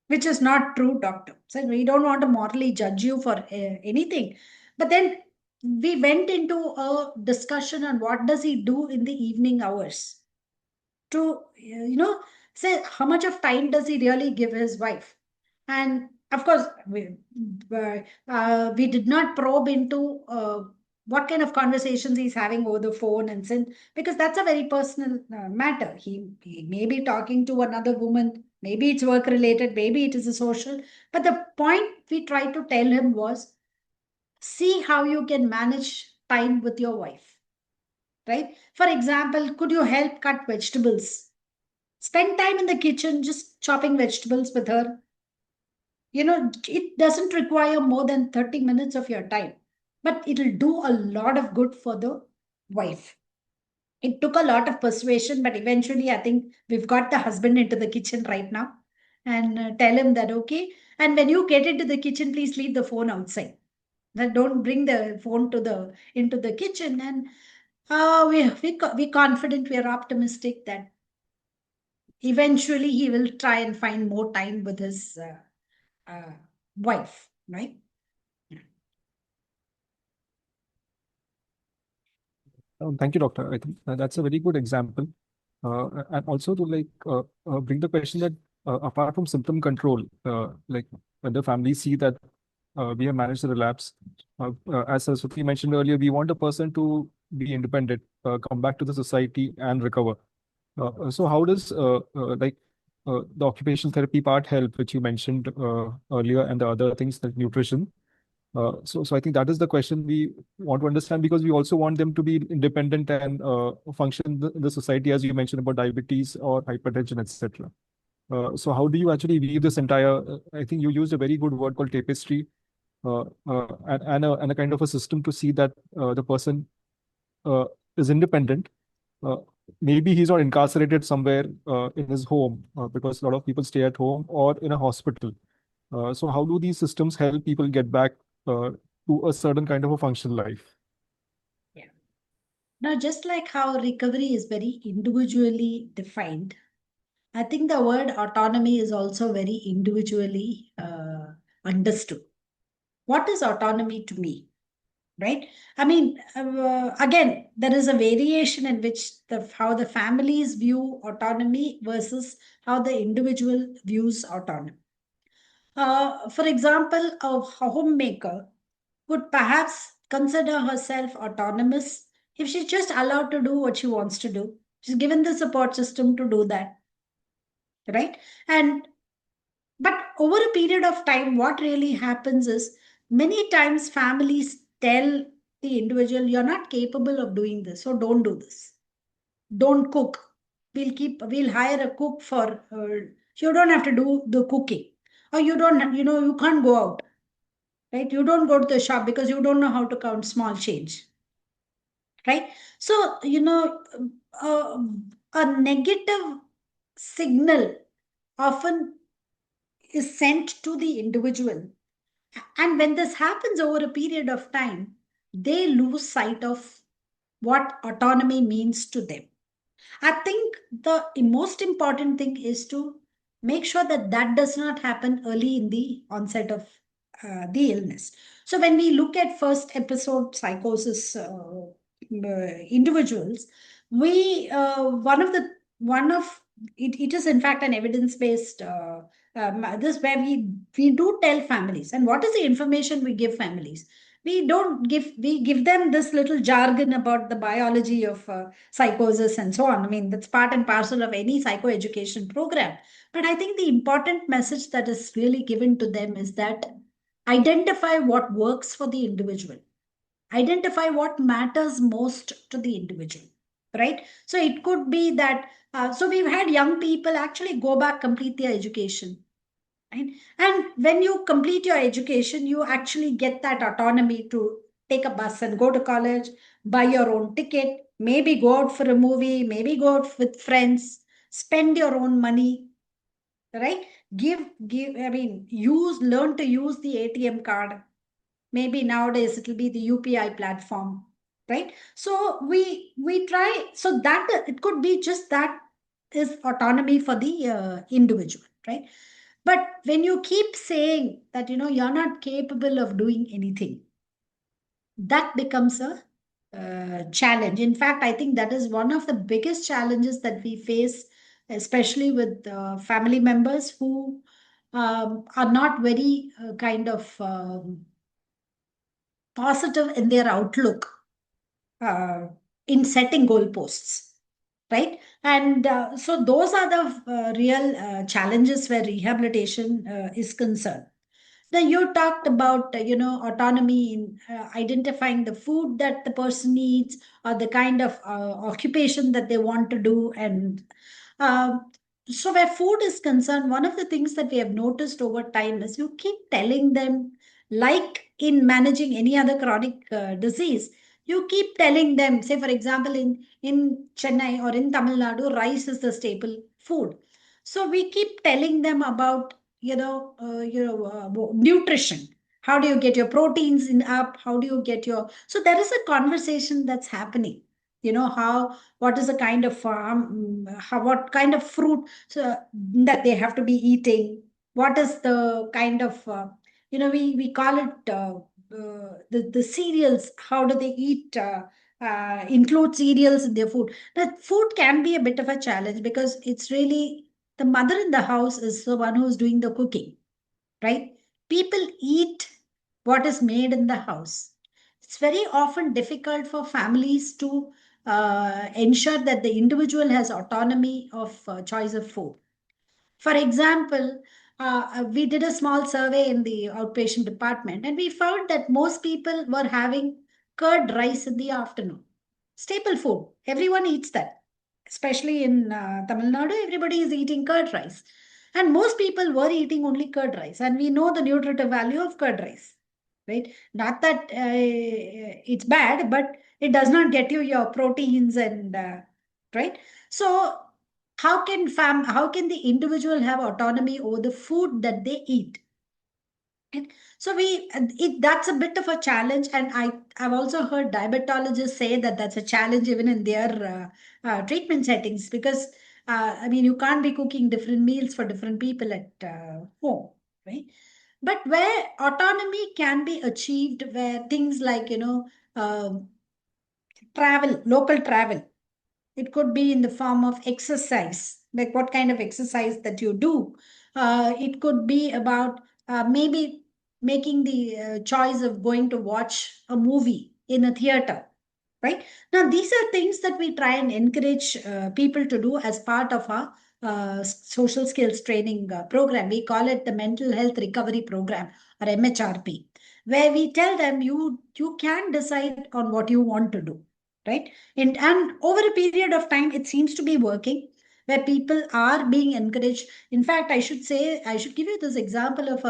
which is not true, doctor. So we don't want to morally judge you for anything. But then we went into a discussion on what does he do in the evening hours to, say how much of time does he really give his wife. And of course, we did not probe into what kind of conversations he's having over the phone and since because that's a very personal matter. He may be talking to another woman, maybe it's work related, maybe it is a social. But the point we tried to tell him was, see how you can manage time with your wife, right? For example, could you help cut vegetables? Spend time in the kitchen just chopping vegetables with her. It doesn't require more than 30 minutes of your time, but it'll do a lot of good for the wife. It took a lot of persuasion, but eventually I think we've got the husband into the kitchen right now and tell him that, okay, and when you get into the kitchen, please leave the phone outside. That don't bring the phone into the kitchen. And we confident, we are optimistic that eventually he will try and find more time with his uh, wife, right? Thank you, doctor. I think that's a very good example. And also to bring the question that apart from symptom control, like when the families see that we have managed the relapse, as Saraswati mentioned earlier, we want a person to be independent, come back to the society and recover. So how does the occupational therapy part help, which you mentioned earlier, and the other things like nutrition? So I think that is the question we want to understand, because we also want them to be independent and function in the society, as you mentioned about diabetes or hypertension, etc. So how do you actually weave this entire? I think you used a very good word called tapestry, and a kind of a system to see that the person is independent. Uh, Maybe he's not incarcerated somewhere in his home, because a lot of people stay at home or in a hospital. So how do these systems help people get back to a certain kind of a functional life? Yeah. Now, just like how recovery is very individually defined, I think the word autonomy is also very individually understood. What is autonomy to me? Right? I mean, again, there is a variation in which how the families view autonomy versus how the individual views autonomy. For example, a homemaker would perhaps consider herself autonomous if she's just allowed to do what she wants to do. She's given the support system to do that, right? And but over a period of time, what really happens is many times families tell the individual, you're not capable of doing this, so don't do this. Don't cook. We'll hire a cook for You don't have to do the cooking, or you don't, you can't go out, right? You don't go to the shop because you don't know how to count small change, right? So, uh, a negative signal often is sent to the individual. And when this happens over a period of time, they lose sight of what autonomy means to them. I think the most important thing is to make sure that that does not happen early in the onset of the illness. So when we look at first episode psychosis individuals, we one of it is in fact an evidence based this where we do tell families, and what is the information we give families? We give them this little jargon about the biology of psychosis and so on. I mean, that's part and parcel of any psychoeducation program. But I think the important message that is really given to them is that identify what works for the individual, identify what matters most to the individual, right? So it could be that, so we've had young people actually go back, complete their education. Right? And when you complete your education, you actually get that autonomy to take a bus and go to college, buy your own ticket, maybe go out for a movie, maybe go out with friends, spend your own money, right? Learn to use the ATM card. Maybe nowadays it'll be the UPI platform, right? So we try, so that it could be just that is autonomy for the individual, right? But when you keep saying that, you're not capable of doing anything, that becomes a challenge. In fact, I think that is one of the biggest challenges that we face, especially with family members who are not very kind of positive in their outlook uh, in setting goalposts, right? And so those are the real challenges where rehabilitation is concerned. Now you talked about autonomy in identifying the food that the person needs, or the kind of occupation that they want to do. And uh, so where food is concerned, one of the things that we have noticed over time is you keep telling them, like in managing any other chronic disease, you keep telling them, say for example, in Chennai or in Tamil Nadu, rice is the staple food. So we keep telling them about nutrition. How do you get your proteins in up? How do you get your, so there is a conversation that's happening. How, what is the kind of farm, what kind of fruit, so, that they have to be eating? What is the kind of we call it the cereals. How do they eat? Include cereals in their food. That food can be a bit of a challenge because it's really the mother in the house is the one who's doing the cooking, right? People eat what is made in the house. It's very often difficult for families to ensure that the individual has autonomy of choice of food. For example, we did a small survey in the outpatient department, and we found that most people were having curd rice in the afternoon. Staple food. Everyone eats that. Especially in Tamil Nadu, everybody is eating curd rice. And most people were eating only curd rice. And we know the nutritive value of curd rice, right? Not that it's bad, but it does not get you your proteins and, right? So how can the individual have autonomy over the food that they eat? Right? So that's a bit of a challenge, and I've also heard diabetologists say that that's a challenge even in their treatment settings, because I mean, you can't be cooking different meals for different people at home, right? But where autonomy can be achieved, where things like travel, local travel, it could be in the form of exercise, like what kind of exercise that you do. It could be about maybe making the choice of going to watch a movie in a theater, right? Now, these are things that we try and encourage people to do as part of our social skills training program. We call it the Mental Health Recovery Program, or MHRP, where we tell them you can decide on what you want to do, right? And over a period of time, it seems to be working. where people are being encouraged. In fact, I should give you this example of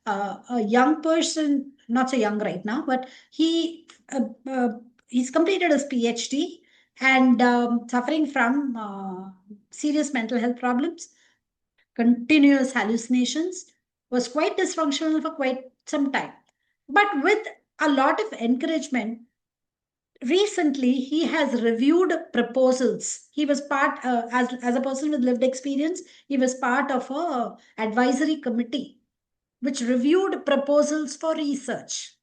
a young person, not so young right now, but he's completed his PhD and suffering from serious mental health problems, continuous hallucinations, was quite dysfunctional for quite some time. But with a lot of encouragement, recently he has reviewed proposals. He was part, as a person with lived experience, he was part of a advisory committee which reviewed proposals for research,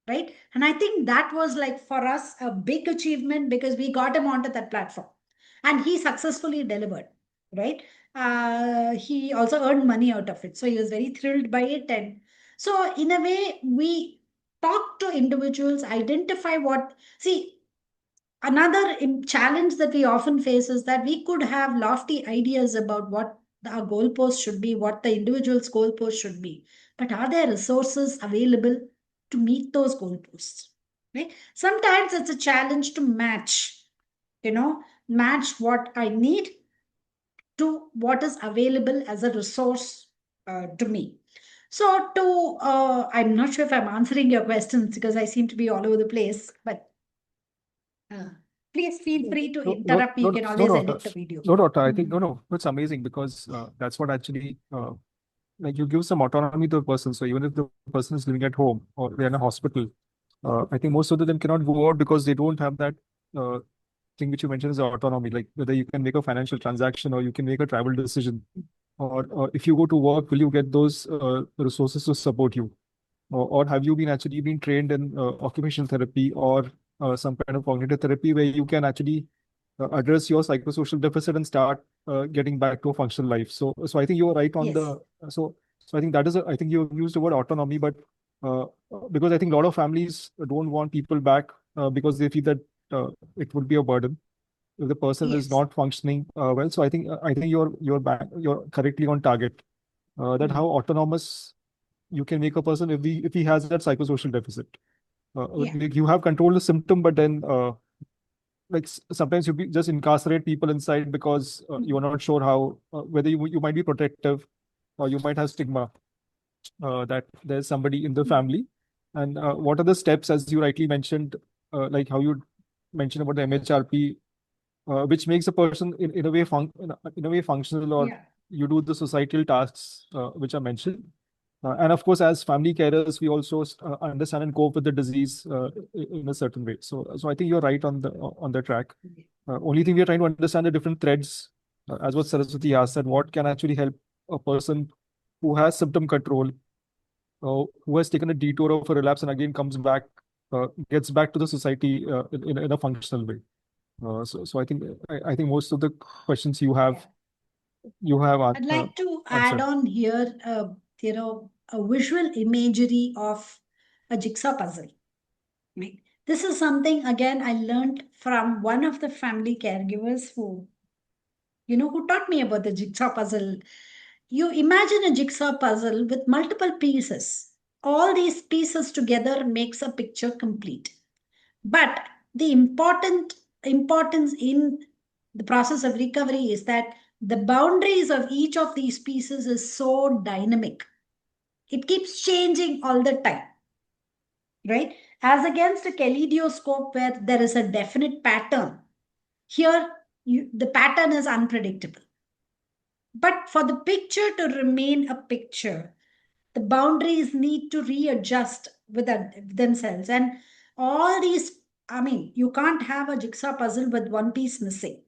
right? And I think that was like for us a big achievement because we got him onto that platform and he successfully delivered, right? He also earned money out of it, so he was very thrilled by it. And so in a way we talk to individuals, identify what, see, another challenge that we often face is that we could have lofty ideas about what our goalpost should be, what the individual's goalpost should be. But are there resources available to meet those goalposts? Right? Sometimes it's a challenge to match what I need to what is available as a resource to me. So, I'm not sure if I'm answering your questions because I seem to be all over the place, but uh, please feel free to interrupt me. You can always edit the video. No, doctor. I think no. It's amazing because that's what actually like you give some autonomy to a person. So even if the person is living at home or they're in a hospital, I think most of them cannot go out because they don't have that thing which you mentioned is autonomy. Like whether you can make a financial transaction or you can make a travel decision, or if you go to work, will you get those resources to support you? Or have you been actually been trained in occupational therapy or some kind of cognitive therapy where you can actually address your psychosocial deficit and start getting back to a functional life? So I think you're right on Yes. so I think that is I think you used the word autonomy, but because I think a lot of families don't want people back because they feel that it would be a burden if the person is Yes. not functioning well. So I think you're correctly on target. That how autonomous you can make a person if he has that psychosocial deficit. Yeah. Like you have controlled the symptom, but then like sometimes just incarcerate people inside because you are not sure how whether you might be protective or you might have stigma that there's somebody in the family. And what are the steps, as you rightly mentioned, like how you mentioned about the MHRP, which makes a person in a way in a way functional, or Yeah. you do the societal tasks which are mentioned. And of course, as family carers, we also understand and cope with the disease in a certain way. So I think you're right on the track. Only thing we are trying to understand the different threads, as what Saraswati asked, that what can actually help a person who has symptom control, who has taken a detour of a relapse and again comes back, gets back to the society in a functional way. So I think most of the questions you have I'd like to answered. add on here, a visual imagery of a jigsaw puzzle. Right? This is something, again, I learned from one of the family caregivers who taught me about the jigsaw puzzle. You imagine a jigsaw puzzle with multiple pieces. All these pieces together makes a picture complete. But the importance in the process of recovery is that the boundaries of each of these pieces is so dynamic. It keeps changing all the time, right? As against a kaleidoscope where there is a definite pattern. Here, the pattern is unpredictable. But for the picture to remain a picture, the boundaries need to readjust with themselves. And all these, I mean, you can't have a jigsaw puzzle with one piece missing.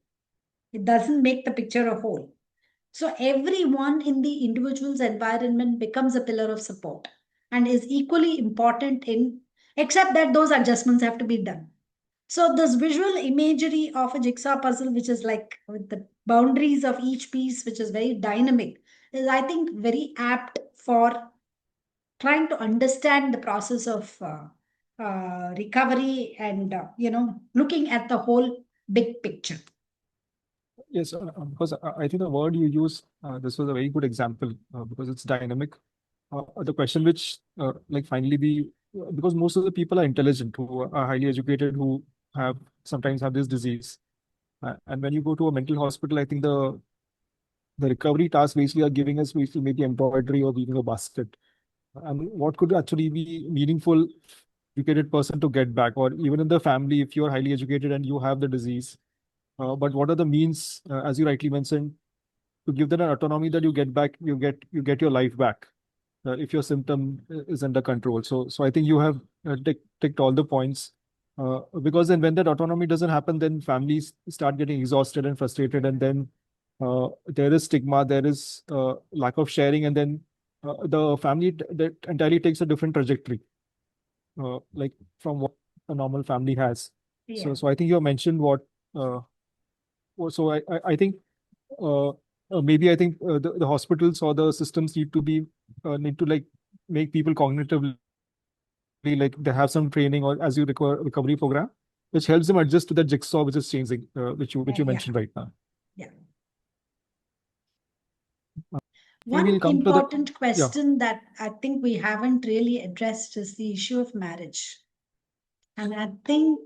It doesn't make the picture a whole. So everyone in the individual's environment becomes a pillar of support and is equally important except that those adjustments have to be done. So this visual imagery of a jigsaw puzzle, which is like with the boundaries of each piece, which is very dynamic, is I think very apt for trying to understand the process of recovery and looking at the whole big picture. Yes, because I think the word you use, this was a very good example because it's dynamic. The question which, like, finally because most of the people are intelligent, who are highly educated, who have sometimes have this disease. And when you go to a mental hospital, I think the the recovery tasks basically are giving us basically maybe embroidery or weaving a basket. And what could actually be meaningful educated person to get back, or even in the family, if you're highly educated and you have the disease, but what are the means, as you rightly mentioned, to give them an autonomy that you get back, you get your life back, if your symptom is under control. So I think you have ticked all the points, because then when that autonomy doesn't happen, then families start getting exhausted and frustrated, and then there is stigma, there is lack of sharing, and then the family that entirely takes a different trajectory, like from what a normal family has. Yeah. So I think you mentioned what. So I think maybe I think the hospitals or the systems need to like make people cognitively, like they have some training, or as you require recovery program, which helps them adjust to that jigsaw which is changing, which you Yeah. mentioned right now. Yeah. Maybe One we'll come to the important question that I think we haven't really addressed is the issue of marriage. And I think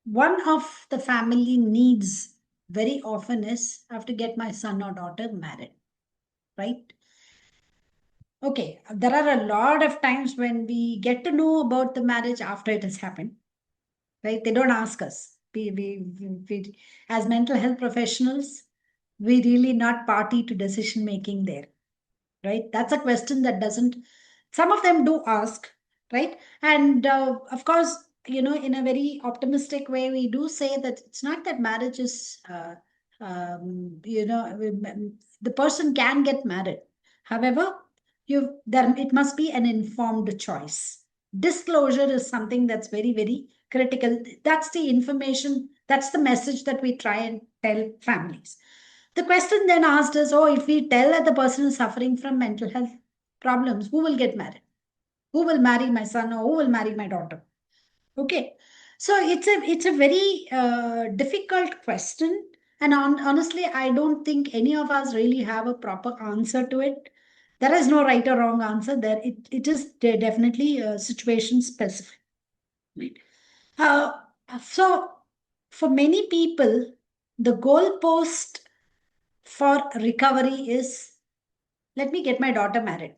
one of the family needs very often is I have to get my son or daughter married, right? Okay, there are a lot of times when we get to know about the marriage after it has happened, right? They don't ask us. We as mental health professionals, we really not party to decision making there, right? That's a question that doesn't, some of them do ask, right? And of course, in a very optimistic way, we do say that it's not that marriage is, the person can get married. However, it must be an informed choice. Disclosure is something that's very, very critical. That's the information, that's the message that we try and tell families. The question then asked is, oh, if we tell that the person is suffering from mental health problems, who will get married? Who will marry my son, or who will marry my daughter? Okay. So it's a very difficult question. And honestly, I don't think any of us really have a proper answer to it. There is no right or wrong answer there. It is definitely situation specific. Uh, so for many people, the goalpost for recovery is, let me get my daughter married.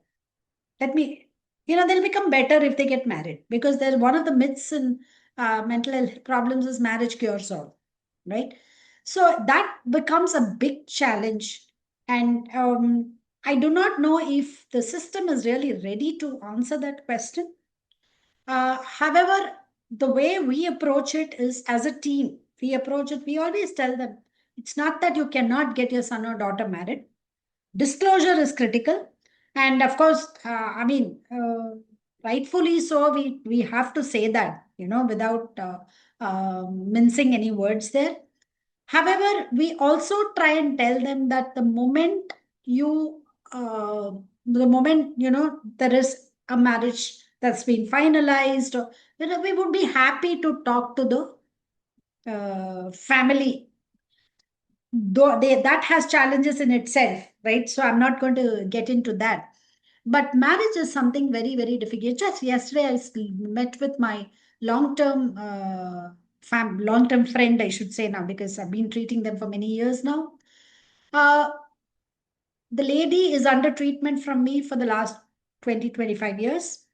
Let me, they'll become better if they get married, because there's one of the myths in mental health problems is marriage cures all, right? So that becomes a big challenge. And I do not know if the system is really ready to answer that question. However, the way we approach it is as a team. We approach it, we always tell them, it's not that you cannot get your son or daughter married. Disclosure is critical. And of course, rightfully so, we have to say that, without mincing any words there. However, we also try and tell them that you, the moment, there is a marriage that's been finalized, or, we would be happy to talk to the family, though that has challenges in itself, right? So I'm not going to get into that. But marriage is something very, very difficult. Just yesterday, met with my long-term long-term friend, I should say now, because I've been treating them for many years now. The lady is under treatment from me for the last 20-25 years.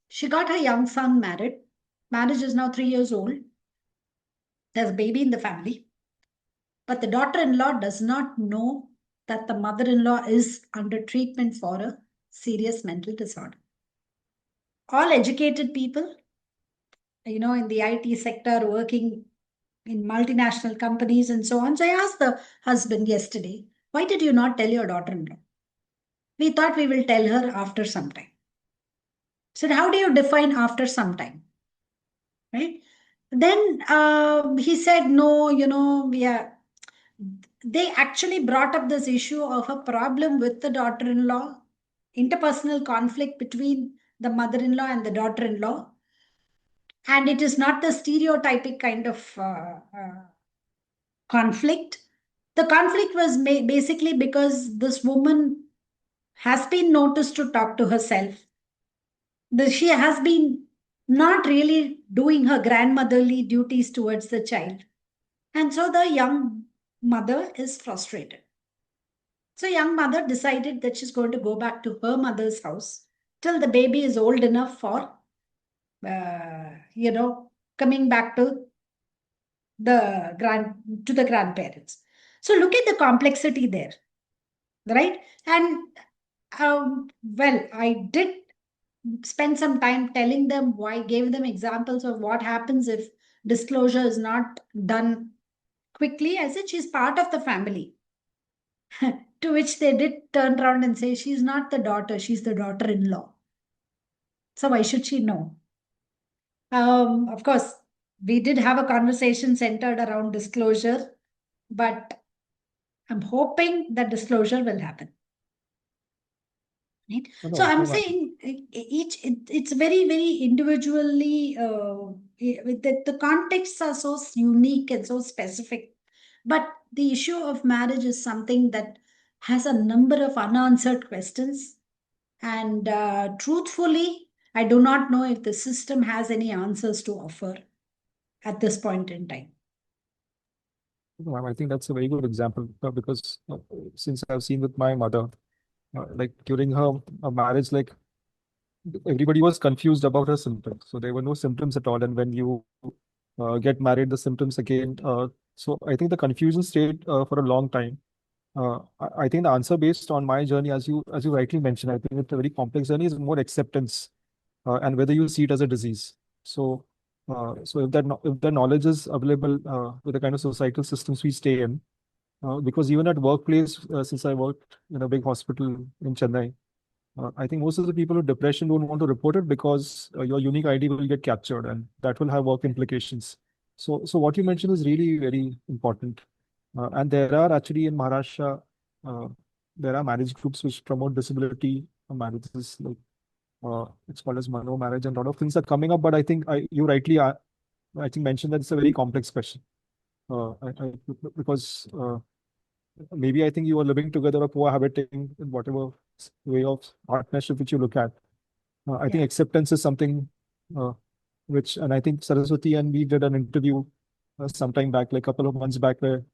She got her young son married. Marriage is now 3 years old. There's a baby in the family. But the daughter-in-law does not know that the mother-in-law is under treatment for a serious mental disorder. All educated people, in the IT sector, working in multinational companies and so on. So I asked the husband yesterday, why did you not tell your daughter-in-law? We thought we will tell her after some time. So how do you define after some time? Right? Then he said, no, they actually brought up this issue of a problem with the daughter-in-law, interpersonal conflict between the mother-in-law and the daughter-in-law. And it is not the stereotypic kind of conflict. The conflict was basically because this woman has been noticed to talk to herself. She has been not really doing her grandmotherly duties towards the child. And so the young mother is frustrated. So young mother decided that she's going to go back to her mother's house till the baby is old enough for, coming back to the grandparents. So look at the complexity there, right? And well, I did spend some time telling them why, gave them examples of what happens if disclosure is not done quickly. I said she's part of the family. To which they did turn around and say she's not the daughter, she's the daughter-in-law. So why should she know? Of course, we did have a conversation centered around disclosure, but I'm hoping that disclosure will happen. Right? So I'm saying it's very, very individually, the contexts are so unique and so specific. But the issue of marriage is something that has a number of unanswered questions. And truthfully, I do not know if the system has any answers to offer at this point in time. No, I think that's a very good example because since I've seen with my mother, like during her marriage, like everybody was confused about her symptoms. So there were no symptoms at all. And when you get married, the symptoms again. So I think the confusion stayed for a long time. I think the answer based on my journey, as you rightly mentioned, I think it's a very complex journey, is more acceptance and whether you see it as a disease. So, if the knowledge is available with the kind of societal systems we stay in, because even at workplace, since I worked in a big hospital in Chennai, I think most of the people with depression don't want to report it because your unique ID will get captured and that will have work implications. So what you mentioned is really very important. And there are actually in Maharashtra, uh, there are marriage groups which promote disability marriages, like it's called as Mano marriage, and a lot of things are coming up. But I think you rightly, I think mentioned that it's a very complex question. Because maybe I think you are living together or cohabiting in whatever way of partnership which you look at. I think acceptance is something uh, which, and I think Saraswati and we did an interview sometime back, like a couple of months back, where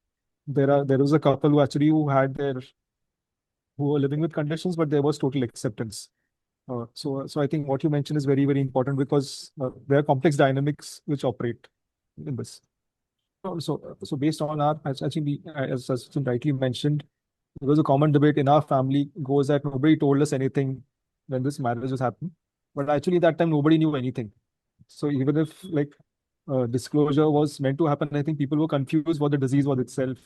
there was a couple who were living with conditions, but there was total acceptance. So I think what you mentioned is very, very important because there are complex dynamics which operate in this. So based on as I think as Sachin rightly mentioned, there was a common debate in our family goes that nobody told us anything when this marriage was happening, but actually that time nobody knew anything. So even if like disclosure was meant to happen, I think people were confused what the disease was itself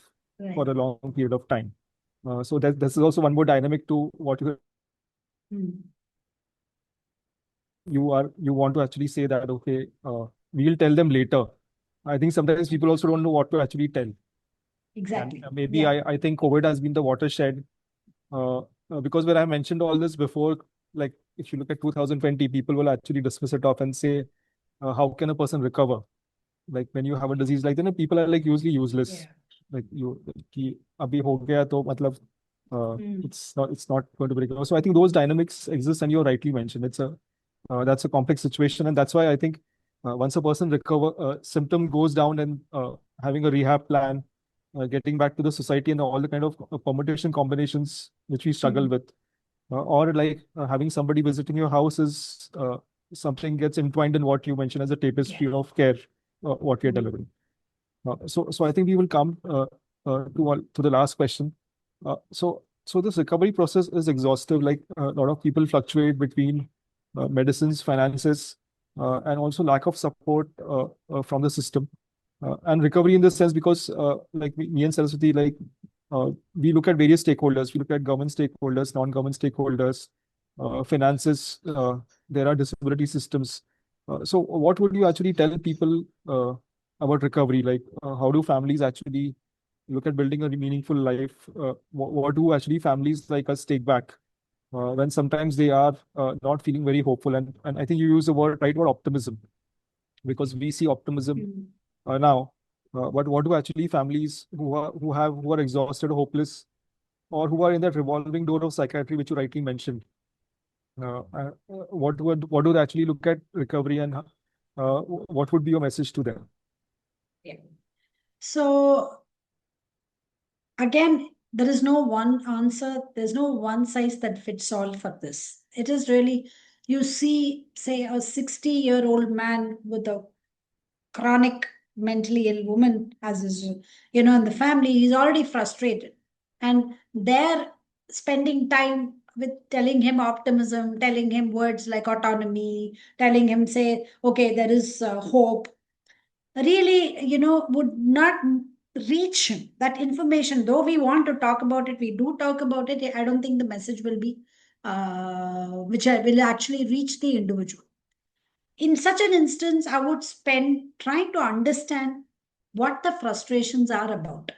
for a long period of time. So that this is also one more dynamic to what you want to actually say that okay, we'll tell them later. I think sometimes people also don't know what to actually tell. Exactly. And maybe I think COVID has been the watershed because when I mentioned all this before, like if you look at 2020, people will actually dismiss it off and say, how can a person recover? Like when you have a disease like that, people are like usually useless. Like you, कि अभी हो गया तो मतलब it's not going to be recovered. So I think those dynamics exist, and you rightly mentioned that's a complex situation, and that's why I think once a person recover, symptom goes down, and having a rehab plan, getting back to the society, and all the kind of permutation combinations which we struggle with, or like having somebody visiting your house is something gets entwined in what you mentioned as a tapestry of care, what we are delivering. So I think we will come to the last question. So this recovery process is exhaustive. Like a lot of people fluctuate between medicines, finances, and also lack of support from the system. And recovery in this sense, because like me and Saraswati, like we look at various stakeholders. We look at government stakeholders, non-government stakeholders, finances. There are disability systems. So what would you actually tell people about recovery? Like how do families actually look at building a meaningful life? What do actually families like us take back when sometimes they are not feeling very hopeful? And I think you use the right word optimism, because we see optimism now. But what do actually families who are exhausted, hopeless, or who are in that revolving door of psychiatry, which you rightly mentioned? What do they actually look at recovery, and what would be your message to them? Yeah. So again, there is no one answer. There's no one size that fits all for this. It is really, you see, say, a 60-year-old man with a chronic mentally ill woman as his, in the family, he's already frustrated. And they're spending time with telling him optimism, telling him words like autonomy, telling him, say, okay, there is hope, really, would not reach him. That information, though we want to talk about it, we do talk about it. I don't think the message will be, which will actually reach the individual. In such an instance, I would spend trying to understand what the frustrations are about.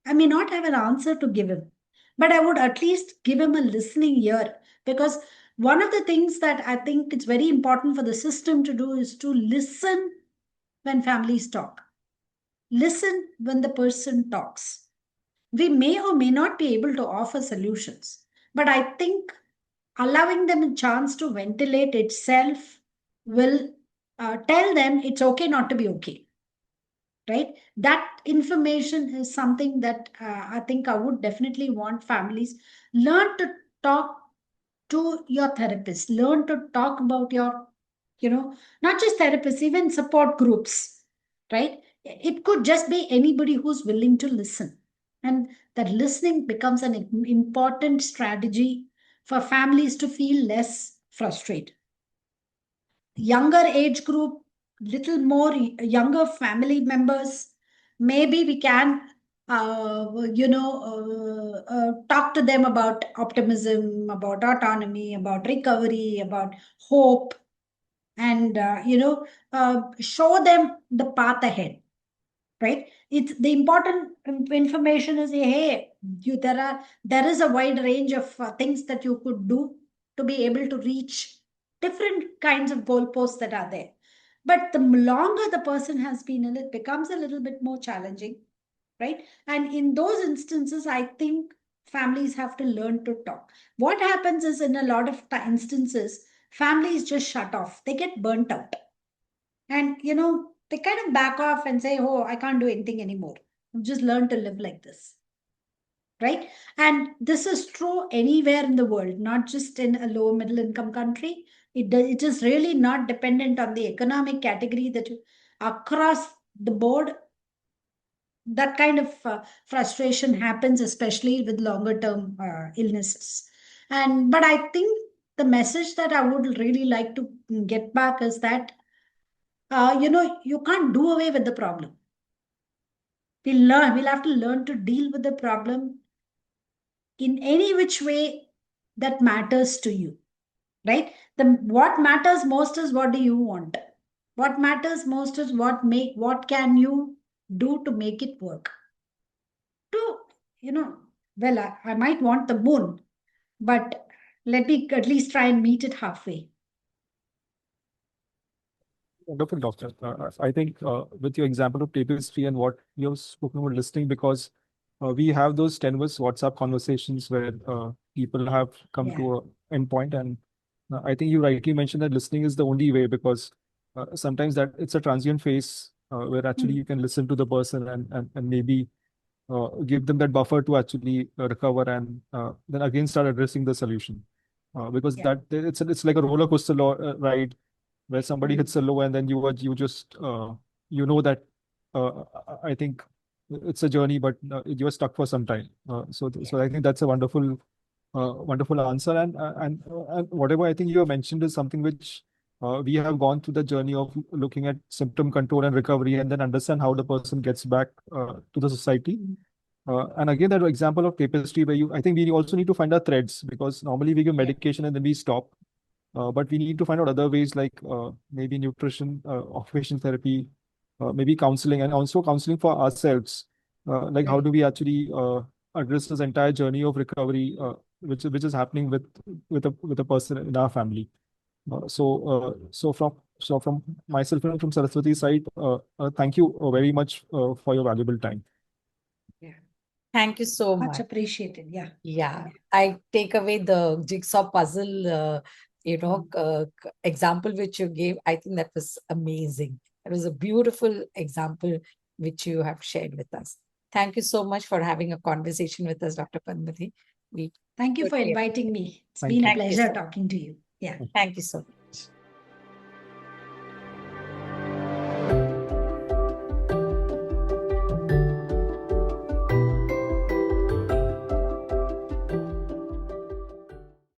I may not have an answer to give him, but I would at least give him a listening ear, because one of the things that I think it's very important for the system to do is to listen when families talk. Listen when the person talks. We may or may not be able to offer solutions, but I think allowing them a chance to ventilate itself will tell them it's okay not to be okay, right? That information is something that I think I would definitely want families learn to talk to your therapist, learn to talk about your, not just therapists, even support groups, right? It could just be anybody who's willing to listen. And that listening becomes an important strategy for families to feel less frustrated. Younger age group, little more younger family members, maybe we can talk to them about optimism, about autonomy, about recovery, about hope, and show them the path ahead, right? It's the important information is, hey, there is a wide range of things that you could do to be able to reach different kinds of goalposts that are there. But the longer the person has been in, it becomes a little bit more challenging, right? And in those instances, I think families have to learn to talk. What happens is, in a lot of instances, families just shut off, they get burnt out, and they kind of back off and say, oh, I can't do anything anymore, I've just learned to live like this, right? And this is true anywhere in the world, not just in a low middle income country. It is really not dependent on the economic category that you, across the board, that kind of frustration happens, especially with longer term illnesses. And but I think the message that I would really like to get back is that you can't do away with the problem. We'll have to learn to deal with the problem in any which way that matters to you, right? What matters most is, what do you want? What matters most is, what can you do to make it work? To, well, I might want the moon, but let me at least try and meet it halfway. Wonderful, doctor. I think with your example of tapestry and what you've spoken about listening, because we have those tenuous WhatsApp conversations where people have come Yeah. to an end point, and I think you rightly mentioned that listening is the only way, because sometimes that it's a transient phase where actually you can listen to the person and maybe give them that buffer to actually recover, and then again start addressing the solution. Because Yeah. that it's like a roller coaster ride where somebody hits a low, and then you just that I think it's a journey, but you're stuck for some time. So I think that's a wonderful answer, and whatever I think you have mentioned is something which we have gone through the journey of looking at symptom control and recovery, and then understand how the person gets back to the society. And again, that example of tapestry where I think we also need to find our threads, because normally we give medication and then we stop. But we need to find out other ways, like maybe nutrition, occupational therapy, maybe counseling, and also counseling for ourselves. Like how Right. do we actually address this entire journey of recovery, which is happening with a person in our family. So from myself and from Saraswati's side, thank you very much for your valuable time. Yeah. Thank you so Much much. appreciated. Yeah. Yeah, I take away the jigsaw puzzle, example which you gave. I think that was amazing. It was a beautiful example which you have shared with us. Thank you so much for having a conversation with us, Dr. Padmavati. We Thank you for totally- inviting me. It's Thank been a you. Thank you, pleasure sir. talking to you. Yeah. Thank you so much.